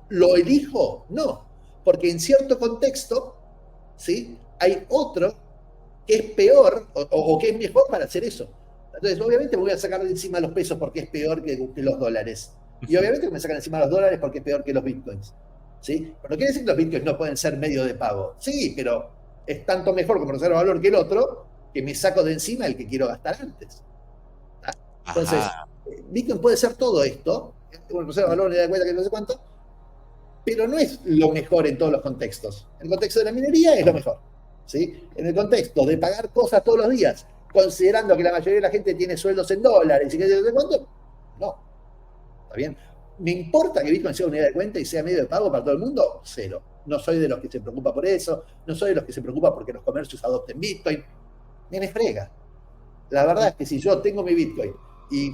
¿Lo elijo? No. Porque en cierto contexto, ¿sí? Hay otro que es peor o que es mejor para hacer eso. Entonces, obviamente me voy a sacar de encima los pesos porque es peor que los dólares. Y
Ujú.
obviamente me sacan encima los dólares porque es peor que los bitcoins. ¿Sí? Pero no quiere decir que los bitcoins no pueden ser medio de pago. Sí, pero es tanto mejor como reserva valor que el otro que me saco de encima el que quiero gastar antes. ¿Tá? Entonces,
Ajá.
Bitcoin puede ser todo esto, bueno, reserva valor, unidad de cuenta que no sé cuánto, pero no es lo mejor en todos los contextos. En el contexto de la minería es lo mejor. ¿Sí? En el contexto de pagar cosas todos los días, considerando que la mayoría de la gente tiene sueldos en dólares y que de cuánto, no. ¿Está bien? ¿Me importa que Bitcoin sea unidad de cuenta y sea medio de pago para todo el mundo? Cero. No soy de los que se preocupa por eso, no soy de los que se preocupa porque los comercios adopten Bitcoin. Me frega. La verdad es que si yo tengo mi Bitcoin y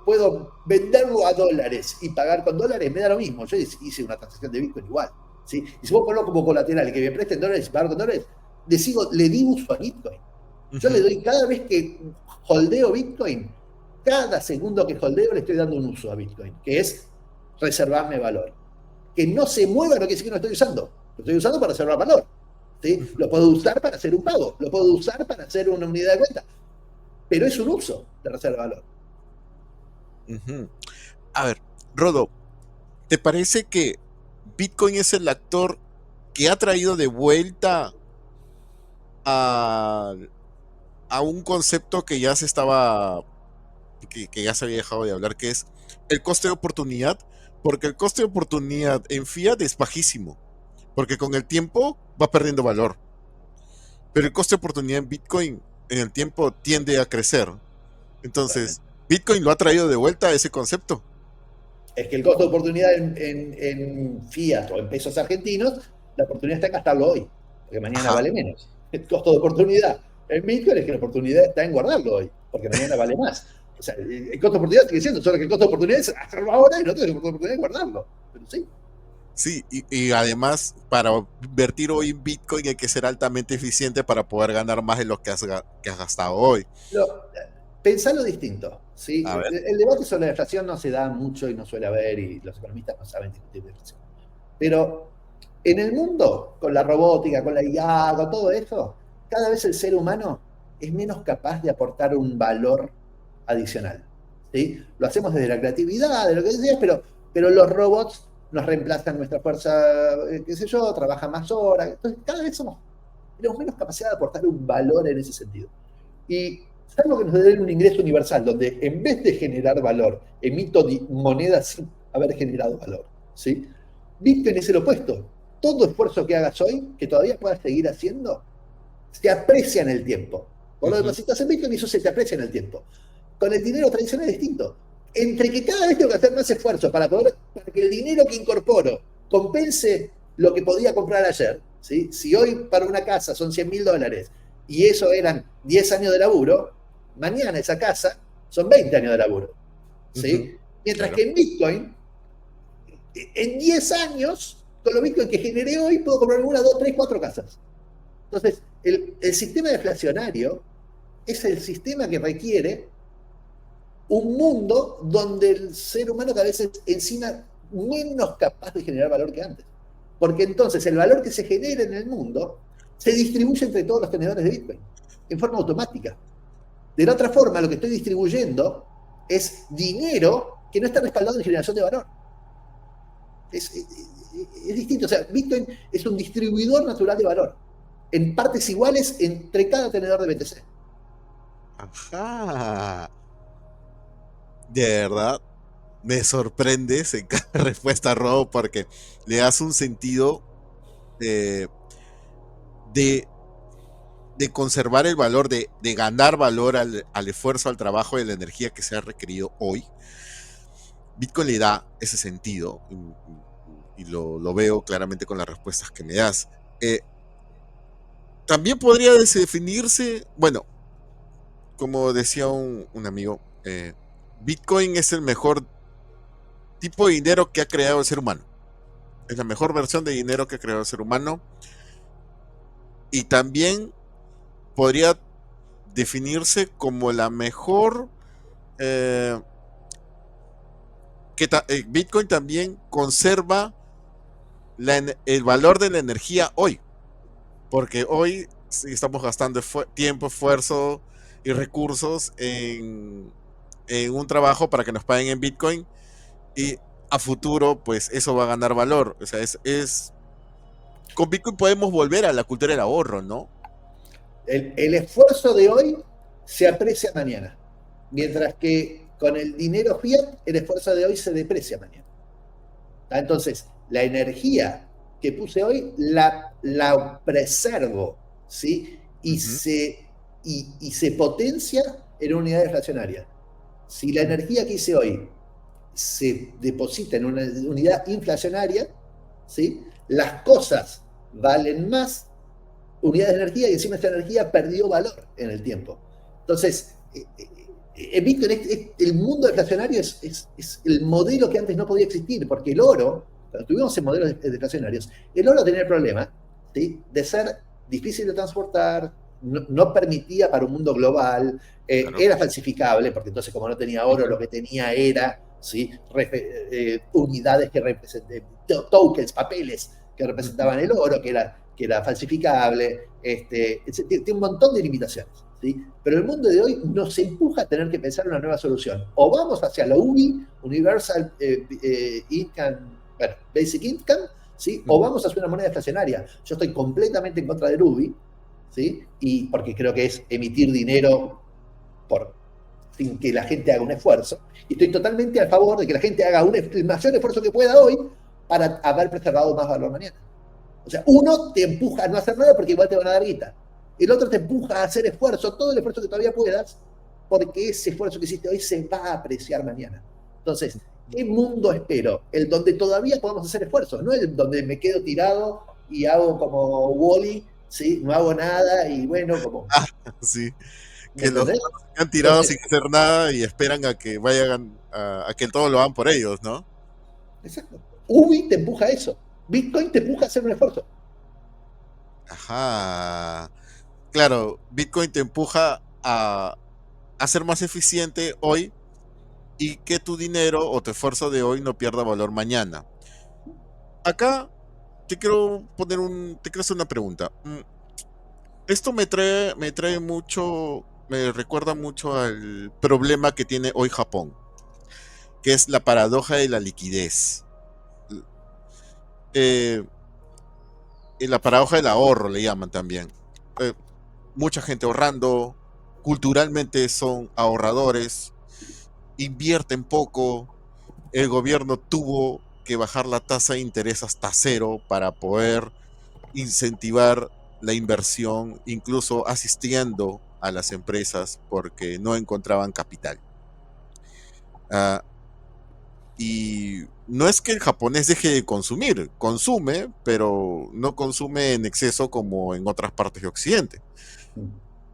puedo venderlo a dólares y pagar con dólares, me da lo mismo. Yo hice una transacción de Bitcoin igual. ¿Sí? Y si vos ponlo como colateral y que me presten dólares y pagar con dólares, le di uso a Bitcoin. Yo le
Ujú,
doy, cada vez que holdeo Bitcoin, cada segundo que holdeo le estoy dando un uso a Bitcoin, que es reservarme valor. Que no se mueva no quiere decir que no estoy usando. Lo estoy usando para reservar valor. ¿Sí?
ujú,
Lo puedo usar para hacer un pago, lo puedo usar para hacer una unidad de cuenta, pero es un uso de reserva de valor.
ujú. A ver, Rodo, ¿te parece que Bitcoin es el actor que ha traído de vuelta a, a un concepto que ya se estaba, que ya se había dejado de hablar, que es el coste de oportunidad? Porque el coste de oportunidad en fiat es bajísimo, porque con el tiempo va perdiendo valor. Pero el coste de oportunidad en Bitcoin en el tiempo tiende a crecer.
Totalmente.
Entonces, Bitcoin lo ha traído de vuelta a ese concepto.
Es que el costo de oportunidad en fiat o en pesos argentinos, la oportunidad está en gastarlo hoy, porque mañana
Ajá.
vale menos. El costo de oportunidad en Bitcoin es que la oportunidad está en guardarlo hoy, porque mañana vale más. O sea, el costo de oportunidad sigue siendo, solo que el costo de oportunidad es hacerlo ahora y no tengo el costo de oportunidad es guardarlo. Pero sí.
Sí, y además para invertir hoy en Bitcoin hay que ser altamente eficiente para poder ganar más de lo que que has gastado hoy.
Pero, pensarlo distinto. ¿Sí?
A ver.
El debate sobre la inflación no se da mucho y no suele haber, y los economistas no saben discutir de inflación. Pero en el mundo, con la robótica, con la IA, con todo eso, cada vez el ser humano es menos capaz de aportar un valor adicional. ¿Sí? Lo hacemos desde la creatividad, de lo que decías, pero los robots nos reemplazan nuestra fuerza, qué sé yo, trabajan más horas. Entonces, cada vez tenemos menos capacidad de aportar un valor en ese sentido. Y salvo que nos den un ingreso universal, donde en vez de generar valor, emito monedas sin haber generado valor. ¿Sí? Bitcoin es el opuesto. Todo esfuerzo que hagas hoy, que todavía puedas seguir haciendo, se aprecia en el tiempo. Por lo
Ujú,
depositas en Bitcoin y eso se te aprecia en el tiempo. Con el dinero tradicional es distinto. Entre que cada vez tengo que hacer más esfuerzo para que el dinero que incorporo compense lo que podía comprar ayer, ¿sí? Si hoy para una casa son $100.000 y eso eran 10 años de laburo, mañana esa casa son 20 años de laburo.
ujú,
¿Sí? Mientras
claro.
que en Bitcoin, en 10 años, con lo Bitcoin que generé hoy, puedo comprar una, dos, tres, cuatro casas. Entonces, el sistema deflacionario es el sistema que requiere un mundo donde el ser humano cada vez es encima menos capaz de generar valor que antes. Porque entonces el valor que se genera en el mundo se distribuye entre todos los tenedores de Bitcoin, en forma automática. De la otra forma, lo que estoy distribuyendo es dinero que no está respaldado en generación de valor. Es distinto. O sea, Bitcoin es un distribuidor natural de valor, en partes iguales entre cada tenedor de BTC.
Ajá. De verdad, me sorprendes en cada respuesta, Robo, porque le das un sentido eh, de, de conservar el valor, de ganar valor al esfuerzo, al trabajo y a la energía que se ha requerido hoy. Bitcoin le da ese sentido y lo veo claramente con las respuestas que me das. Eh, También podría definirse, bueno, como decía un amigo, Bitcoin es el mejor tipo de dinero que ha creado el ser humano. Es la mejor versión de dinero que ha creado el ser humano. Y también podría definirse como la mejor... eh, Bitcoin también conserva el valor de la energía hoy. Porque hoy sí estamos gastando tiempo, esfuerzo y recursos en un trabajo para que nos paguen en Bitcoin y a futuro pues eso va a ganar valor. O sea, con Bitcoin podemos volver a la cultura del ahorro, ¿no?
El esfuerzo de hoy se aprecia mañana, mientras que con el dinero fiat el esfuerzo de hoy se deprecia mañana. Entonces, la energía que puse hoy la preservo, ¿sí?
Ujú,
Y se potencia en unidades fraccionarias. Si la energía que hice hoy se deposita en una unidad inflacionaria, ¿sí? Las cosas valen más unidades de energía y encima esta energía perdió valor en el tiempo. Entonces, Bitcoin el mundo deflacionario es el modelo que antes no podía existir, porque el oro, cuando tuvimos en modelos deflacionarios, el oro tenía el problema, ¿sí?, de ser difícil de transportar, no permitía para un mundo global,
Claro.
era falsificable, porque entonces como no tenía oro, lo que tenía era, ¿sí?, unidades que representaban, tokens, papeles que representaban el oro, que era falsificable, tiene un montón de limitaciones, ¿sí? Pero el mundo de hoy nos empuja a tener que pensar una nueva solución. O vamos hacia la UBI, Universal Income, bueno, Basic Income, ¿sí?, o vamos hacia una moneda estacionaria. Yo estoy completamente en contra del UBI, ¿sí?, y porque creo que es emitir dinero sin que la gente haga un esfuerzo. Y estoy totalmente a favor de que la gente haga el mayor esfuerzo que pueda hoy para haber preservado más valor mañana. O sea, uno te empuja a no hacer nada porque igual te van a dar guita. El otro te empuja a hacer esfuerzo, todo el esfuerzo que todavía puedas, porque ese esfuerzo que hiciste hoy se va a apreciar mañana. Entonces, ¿qué mundo espero? El donde todavía podamos hacer esfuerzos, no el donde me quedo tirado y hago como Wall-E, ¿sí?, no hago nada y bueno, como...
Sí,
¿Me
que los
entendés?
humanos se han tirado sin
Entonces,
hacer nada y esperan a que vayan a que todo lo hagan por ellos, ¿no?
exacto. UBI te empuja a eso. Bitcoin te empuja a hacer un esfuerzo.
Ajá. Claro, Bitcoin te empuja a ser más eficiente hoy y que tu dinero o tu esfuerzo de hoy no pierda valor mañana. Acá te quiero hacer una pregunta. Esto me trae mucho, me recuerda mucho al problema que tiene hoy Japón, que es la paradoja de la liquidez. Eh, y la paradoja del ahorro le llaman también. Eh, Mucha gente ahorrando, culturalmente son ahorradores, invierten poco, el gobierno tuvo que bajar la tasa de interés hasta cero para poder incentivar la inversión, incluso asistiendo a las empresas porque no encontraban capital. Ah, y no es que el japonés deje de consumir, consume, pero no consume en exceso como en otras partes de Occidente.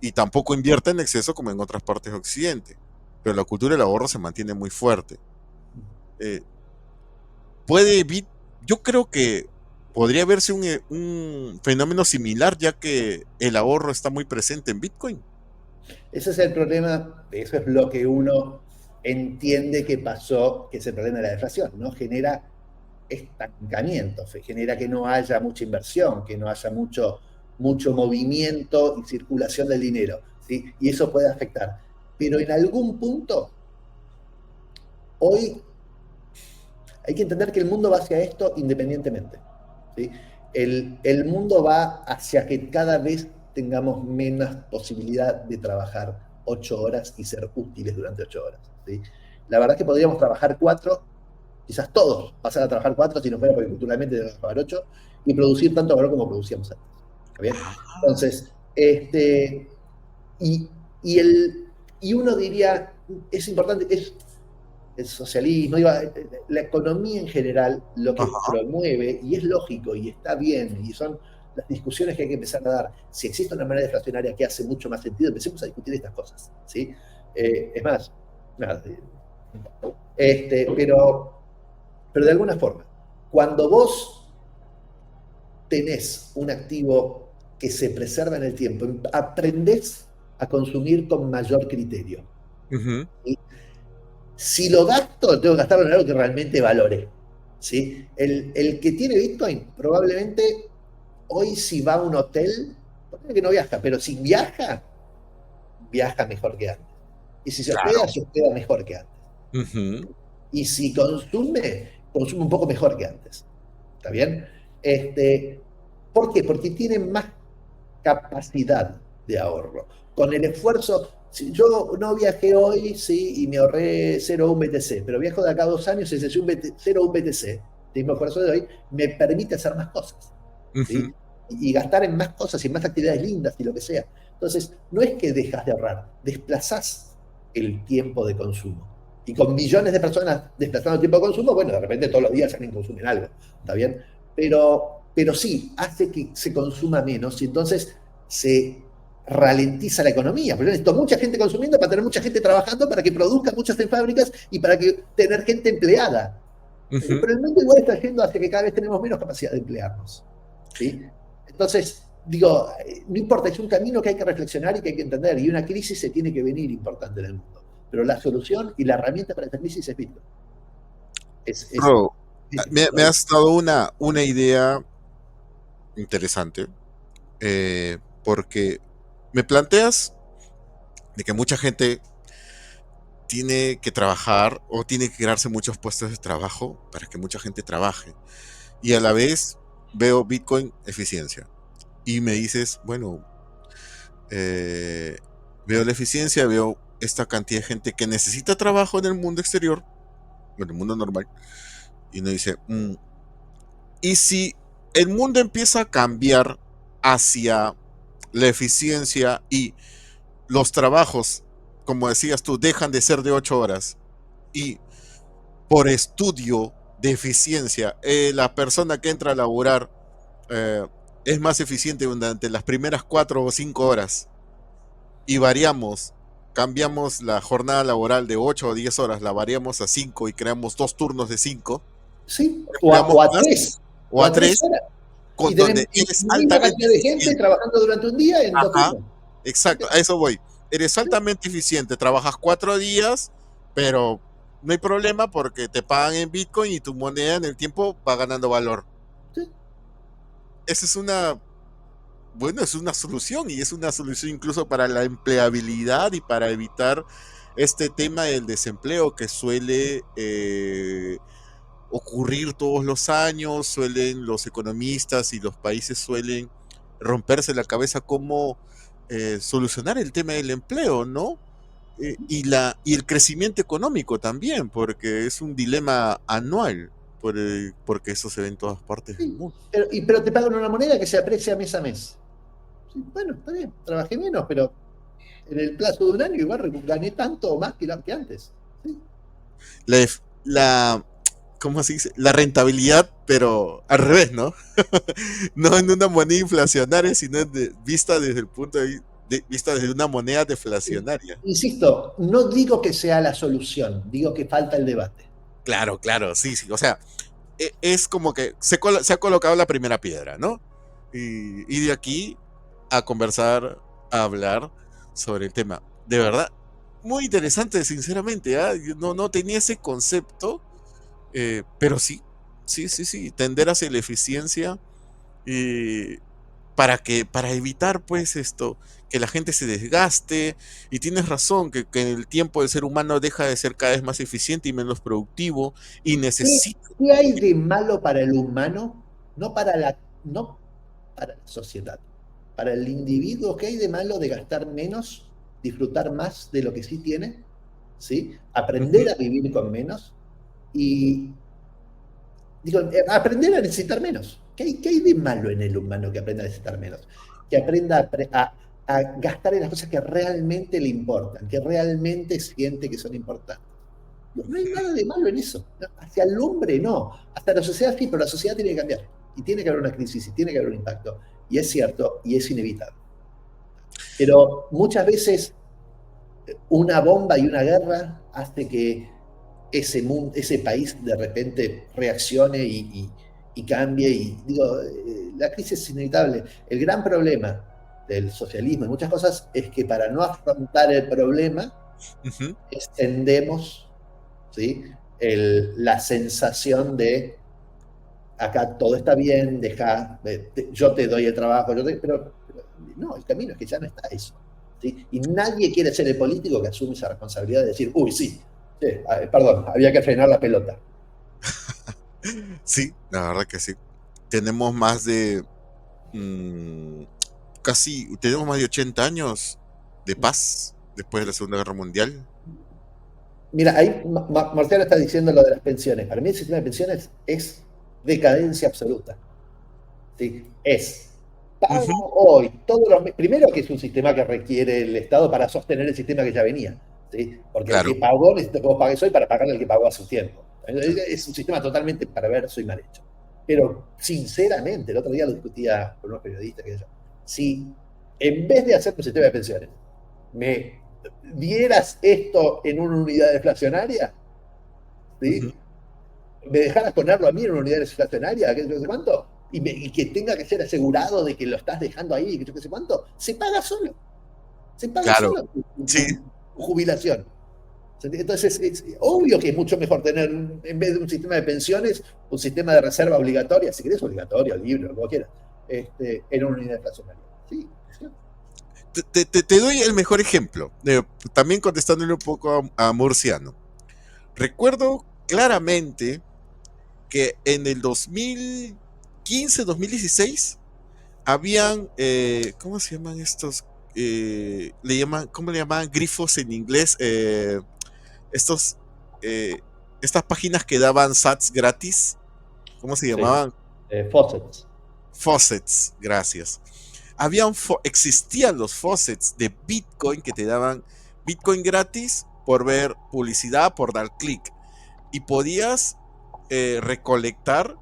Y tampoco invierte en exceso como en otras partes de Occidente. Pero la cultura del ahorro se mantiene muy fuerte. Eh, puede yo creo que podría verse un fenómeno similar, ya que el ahorro está muy presente en Bitcoin.
Ese es el problema, eso es lo que uno entiende que pasó, que es el problema de la deflación, ¿no? Genera estancamiento, genera que no haya mucha inversión, que no haya mucho movimiento y circulación del dinero, ¿sí? Y eso puede afectar. Pero en algún punto, hoy hay que entender que el mundo va hacia esto independientemente, ¿sí? El mundo va hacia que cada vez tengamos menos posibilidad de trabajar 8 horas y ser útiles durante 8 horas, ¿sí? La verdad es que podríamos trabajar 4, quizás todos pasar a trabajar 4 si no fuera porque culturalmente debemos trabajar 8 y producir tanto valor como producíamos antes. ¿Está bien? Entonces, y, y, el, y uno diría, es importante, el socialismo, la economía en general, lo que
Ajá.
promueve, y es lógico y está bien, y son las discusiones que hay que empezar a dar. Si existe una manera deflacionaria que hace mucho más sentido, empecemos a discutir estas cosas, ¿sí? Es más, nada, pero de alguna forma, cuando vos tenés un activo que se preserva en el tiempo, aprendés a consumir con mayor criterio.
Ujú.
¿Sí? Si lo gasto, tengo que gastarlo en algo que realmente valore. ¿Sí? El que tiene Bitcoin probablemente hoy si va a un hotel, que no viaja, pero si viaja, viaja mejor que antes. Y si
Claro.
se hospeda mejor que antes.
Ujú.
Y si consume, consume un poco mejor que antes. ¿Está bien? ¿Por qué? Porque tiene más capacidad de ahorro. Con el esfuerzo, si yo no viajé hoy, sí, y me ahorré 0,1 BTC, pero viajo de acá a 2 años y ese 0,1 BTC, el mismo esfuerzo de hoy, me permite hacer más cosas,
Ujú.
¿sí? Y gastar en más cosas y en más actividades lindas y lo que sea. Entonces, no es que dejas de ahorrar, desplazás el tiempo de consumo. Y con millones de personas desplazando el tiempo de consumo, bueno, de repente todos los días alguien consume algo, ¿está bien? Pero sí, hace que se consuma menos y entonces ralentiza la economía. Pero yo necesito mucha gente consumiendo para tener mucha gente trabajando, para que produzcan muchas en fábricas y para que tener gente empleada.
Ujú.
Pero el mundo igual está yendo hacia que cada vez tenemos menos capacidad de emplearnos. ¿Sí? Entonces, digo, no importa, es un camino que hay que reflexionar y que hay que entender. Y una crisis se tiene que venir importante en el mundo. Pero la solución y la herramienta para esta crisis es Bitcoin. Es
Bro, me has dado una idea interesante, porque me planteas de que mucha gente tiene que trabajar o tiene que crearse muchos puestos de trabajo para que mucha gente trabaje. Y a la vez veo Bitcoin eficiencia. Y me dices, bueno, eh, veo la eficiencia, veo esta cantidad de gente que necesita trabajo en el mundo exterior, en el mundo normal, y uno dice, ¿y si el mundo empieza a cambiar hacia la eficiencia y los trabajos, como decías tú, dejan de ser de 8 horas y por estudio de eficiencia, la persona que entra a laborar eh, es más eficiente durante las primeras 4 o 5 horas y cambiamos la jornada laboral de 8 o 10 horas, la variamos a 5 y creamos 2 turnos de 5,
¿Sí?
empleamos
O a
más,
tres,
o
o
a
a tres
3,
horas. Y
donde
tenemos
eres
la misma
altamente
cantidad de gente
eficiente.
trabajando durante un día en 2 turnos.
Ajá, exacto, a eso voy. Eres altamente eficiente, trabajas 4 días, pero no hay problema porque te pagan en Bitcoin y tu moneda en el tiempo va ganando valor.
Sí,
Esa es bueno, es una solución y es una solución incluso para la empleabilidad y para evitar este tema del desempleo que suele ocurrir todos los años, los economistas y los países suelen romperse la cabeza cómo solucionar el tema del empleo, ¿no? Y el crecimiento económico también, porque es un dilema anual, porque eso se ve en todas partes del
sí.
mundo.
Pero te pagan una moneda que se aprecia mes a mes. Sí, bueno, está bien, trabajé menos, pero en el plazo de un año igual gané tanto o más que antes. Sí,
La, la, ¿Cómo se dice? La rentabilidad, pero al revés, ¿no? No en una moneda inflacionaria, sino vista desde el punto vista desde una moneda deflacionaria.
insisto, no digo que sea la solución, digo que falta el debate.
Claro, claro, sí, sí. O sea, es como que se ha colocado la primera piedra, ¿no? Y de aquí a conversar, a hablar sobre el tema. De verdad, muy interesante, sinceramente. ¿Ah? Yo no tenía ese concepto, pero sí, sí, sí, sí. Tender hacia la eficiencia y para evitar pues esto, que la gente se desgaste, y tienes razón, que el tiempo del ser humano deja de ser cada vez más eficiente y menos productivo, y necesita.
¿Qué hay de malo para el humano? No para la sociedad. Para el individuo, ¿qué hay de malo de gastar menos, disfrutar más de lo que sí tiene? ¿Sí? Aprender
Ujú.
a vivir con menos y digo, aprender a necesitar menos. Qué hay de malo en el humano que aprenda a necesitar menos? Que aprenda a gastar en las cosas que realmente le importan, que realmente siente que son importantes. No hay nada de malo en eso. Hacia el hombre no. Hasta la sociedad sí, pero la sociedad tiene que cambiar. Y tiene que haber una crisis, y tiene que haber un impacto. Y es cierto, y es inevitable. Pero muchas veces una bomba y una guerra hace que ese país de repente reaccione y cambie. Y digo, la crisis es inevitable. El gran problema del socialismo y muchas cosas es que para no afrontar el problema,
Ujú.
extendemos, ¿sí? La sensación de acá todo está bien, yo te doy el trabajo, pero no, el camino es que ya no está eso. ¿Sí? Y nadie quiere ser el político que asume esa responsabilidad de decir, uy, sí, sí, perdón, había que frenar la pelota.
Sí, la verdad que sí. Tenemos más de mm, tenemos más de 80 años de paz después de la Segunda Guerra Mundial.
Mira, ahí Marciano está diciendo lo de las pensiones. Para mí el sistema de pensiones es decadencia absoluta. ¿Sí? Pago
Ujú.
hoy todos los meses. Primero que es un sistema que requiere el Estado para sostener el sistema que ya venía. ¿Sí? Porque el
Claro,
que pagó necesita que vos pagues hoy para pagarle al que pagó a su tiempo.
claro.
Es un sistema totalmente perverso y mal hecho. Pero sinceramente, el otro día lo discutía con unos periodistas, que yo, si en vez de hacer un sistema de pensiones, me dieras esto en una unidad deflacionaria,
Ujú.
¿sí? Me dejaras ponerlo a mí en una unidad deflacionaria, que no sé cuánto, y que tenga que ser asegurado de que lo estás dejando ahí, que yo qué sé cuánto, se paga
Claro,
solo
sí,
tu jubilación. Entonces, es obvio que es mucho mejor tener, en vez de un sistema de pensiones, un sistema de reserva obligatoria, si querés obligatoria, libre, lo que quieras, en una unidad inflacionaria. Sí, sí.
te doy el mejor ejemplo, también contestándole un poco a Murciano. Recuerdo claramente que en el 2015, 2016, habían, ¿cómo se llaman estos? ¿Cómo le llaman? Grifos en inglés. Estos, eh, estas páginas que daban sats gratis, ¿cómo se
Sí.
llamaban?
Faucets.
Faucets, gracias. Existían los faucets de Bitcoin que te daban Bitcoin gratis por ver publicidad, por dar clic. Y podías recolectar.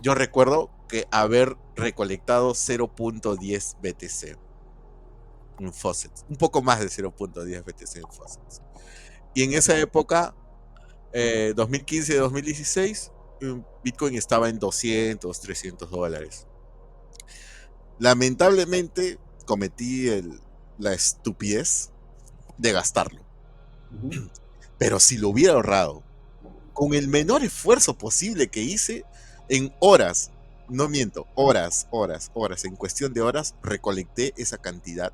Yo recuerdo que haber recolectado 0.10 BTC en faucets, un poco más de 0.10 BTC en faucets. Y en esa época, 2015-2016, Bitcoin estaba en 200, $300. Lamentablemente cometí la estupidez de gastarlo.
Ujú.
Pero si lo hubiera ahorrado con el menor esfuerzo posible que hice, en horas, no miento, horas, en cuestión de horas, recolecté esa cantidad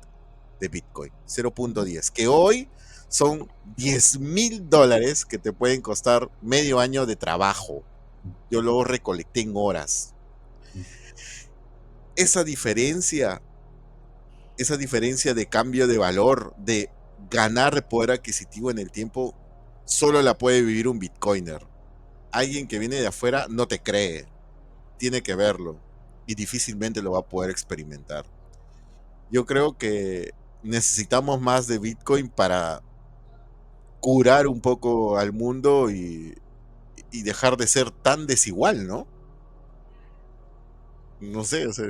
de Bitcoin, 0.10, que hoy son $10,000 que te pueden costar medio año de trabajo. Yo lo recolecté en horas. Esa diferencia, esa diferencia de cambio de valor, de ganar poder adquisitivo en el tiempo, solo la puede vivir un Bitcoiner. Alguien que viene de afuera no te cree, tiene que verlo y difícilmente lo va a poder experimentar. Yo creo que necesitamos más de Bitcoin para curar un poco al mundo y dejar de ser tan desigual, ¿no? No sé, o sea,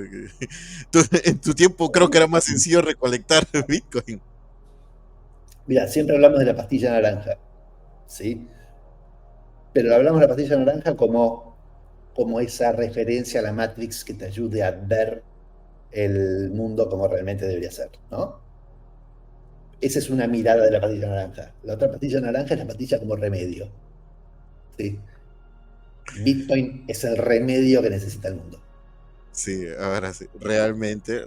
en tu tiempo creo que era más sencillo recolectar Bitcoin.
Mira, siempre hablamos de la pastilla naranja, ¿sí? Pero hablamos de la pastilla naranja como esa referencia a la Matrix que te ayude a ver el mundo como realmente debería ser, ¿no? Esa es una mirada de la pastilla naranja. La otra pastilla naranja es la pastilla como remedio, ¿sí? Bitcoin es el remedio que necesita el mundo.
Sí, ahora sí, realmente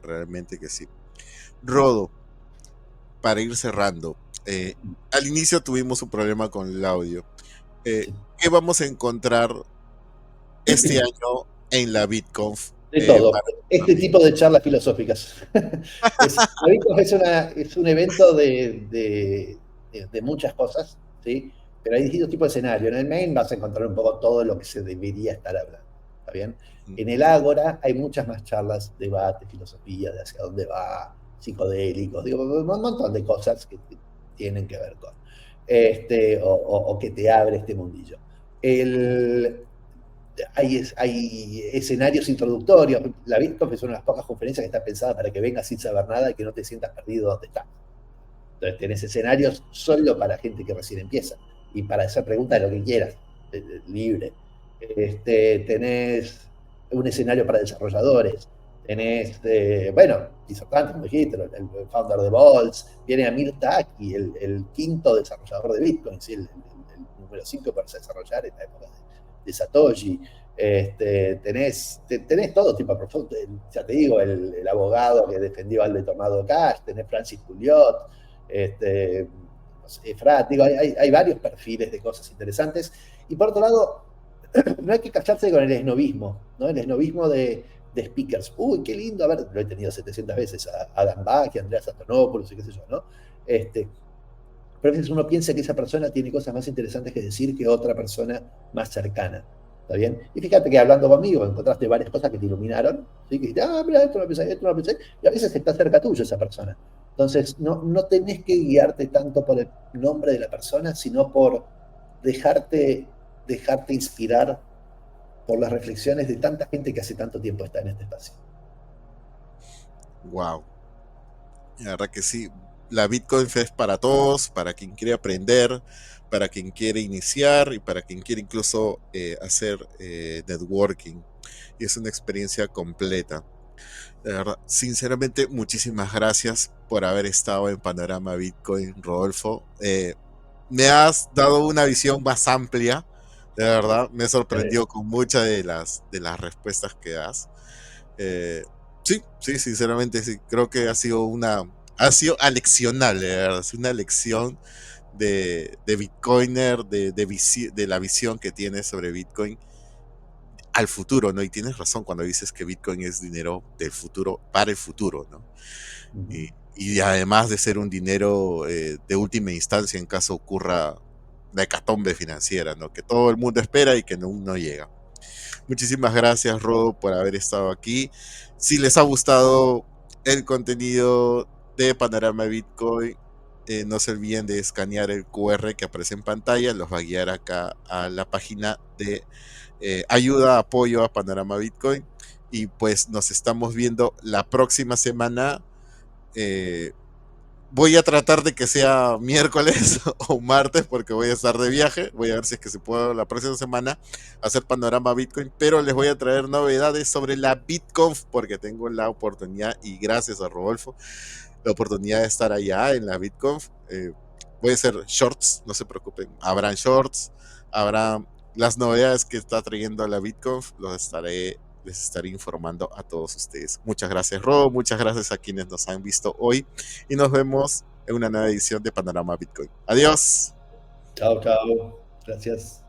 que sí. Rodo, para ir cerrando, al inicio tuvimos un problema con el audio. ¿Qué vamos a encontrar este año en la BitConf?
De todo.
Para
Este tipo de charlas filosóficas. La BitConf es un evento de muchas cosas, ¿sí? Pero hay distintos tipos de escenarios. En el main vas a encontrar un poco todo lo que se debería estar hablando. ¿Está bien? En el Ágora hay muchas más charlas, debate, filosofía, de hacia dónde va, psicodélicos, digo, un montón de cosas que tienen que ver con, o que te abre este mundillo. El, hay escenarios introductorios. La BitConf es una de las pocas conferencias que está pensada para que vengas sin saber nada y que no te sientas perdido donde estás. Entonces tenés escenarios solo para gente que recién empieza y para hacer preguntas de lo que quieras, libre. Tenés un escenario para desarrolladores, tenés, bueno, disertantes, como dijiste, el founder de Bolts, viene Amir Taki, el quinto desarrollador de Bitcoin, ¿sí? El número 5 para desarrollar en la época de Satoshi. Tenés todo tipo de profesores, ya te digo, el abogado que defendió al de Tornado Cash, tenés Francis Pouliot, no sé, Efrat, digo, hay varios perfiles de cosas interesantes. Y por otro lado, no hay que callarse con el esnovismo, ¿no? El esnovismo de speakers. Uy, qué lindo, a ver, lo he tenido 700 veces a Adam Back, a Andreas Antonopoulos y qué sé yo, ¿no? Pero a veces uno piensa que esa persona tiene cosas más interesantes que decir que otra persona más cercana. ¿Está bien? Y fíjate que hablando conmigo encontraste varias cosas que te iluminaron, ¿sí? Que ah, mira, esto lo pensé, esto lo pensé, y a veces está cerca tuyo esa persona. Entonces, no tenés que guiarte tanto por el nombre de la persona, sino por dejarte, dejarte inspirar por las reflexiones de tanta gente que hace tanto tiempo está en este espacio.
Wow. La verdad que sí, la Bitcoin es para todos, para quien quiere aprender, para quien quiere iniciar y para quien quiere incluso hacer networking. Y es una experiencia completa. De verdad, sinceramente, muchísimas gracias por haber estado en Panorama Bitcoin, Rodolfo. Me has dado una visión más amplia, de verdad, me sorprendió con muchas de las respuestas que das. Eh, sí, sí, sinceramente, sí, creo que ha sido aleccionable, de verdad, es una lección de Bitcoiner, de la visión que tienes sobre Bitcoin al futuro, ¿no? Y tienes razón cuando dices que Bitcoin es dinero del futuro para el futuro, ¿no?
Ujú.
Y además de ser un dinero de última instancia en caso ocurra la hecatombe financiera, ¿no? Que todo el mundo espera y que no llega. Muchísimas gracias, Rodo, por haber estado aquí. Si les ha gustado el contenido de Panorama Bitcoin, no se olviden de escanear el QR que aparece en pantalla, los va a guiar acá a la página de ayuda, apoyo a Panorama Bitcoin. Y pues nos estamos viendo la próxima semana. Eh, Voy a tratar de que sea miércoles o martes porque voy a estar de viaje. Voy a ver si es que se puede la próxima semana hacer Panorama Bitcoin, pero les voy a traer novedades sobre la BitConf porque tengo la oportunidad y gracias a Rodolfo, la oportunidad de estar allá en la BitConf. Voy a hacer shorts, no se preocupen. Habrán shorts, habrá las novedades que está trayendo la BitConf, les estaré informando a todos ustedes. Muchas gracias, Rob, muchas gracias a quienes nos han visto hoy y nos vemos en una nueva edición de Panorama Bitcoin. Adiós.
Chao, chao. Gracias.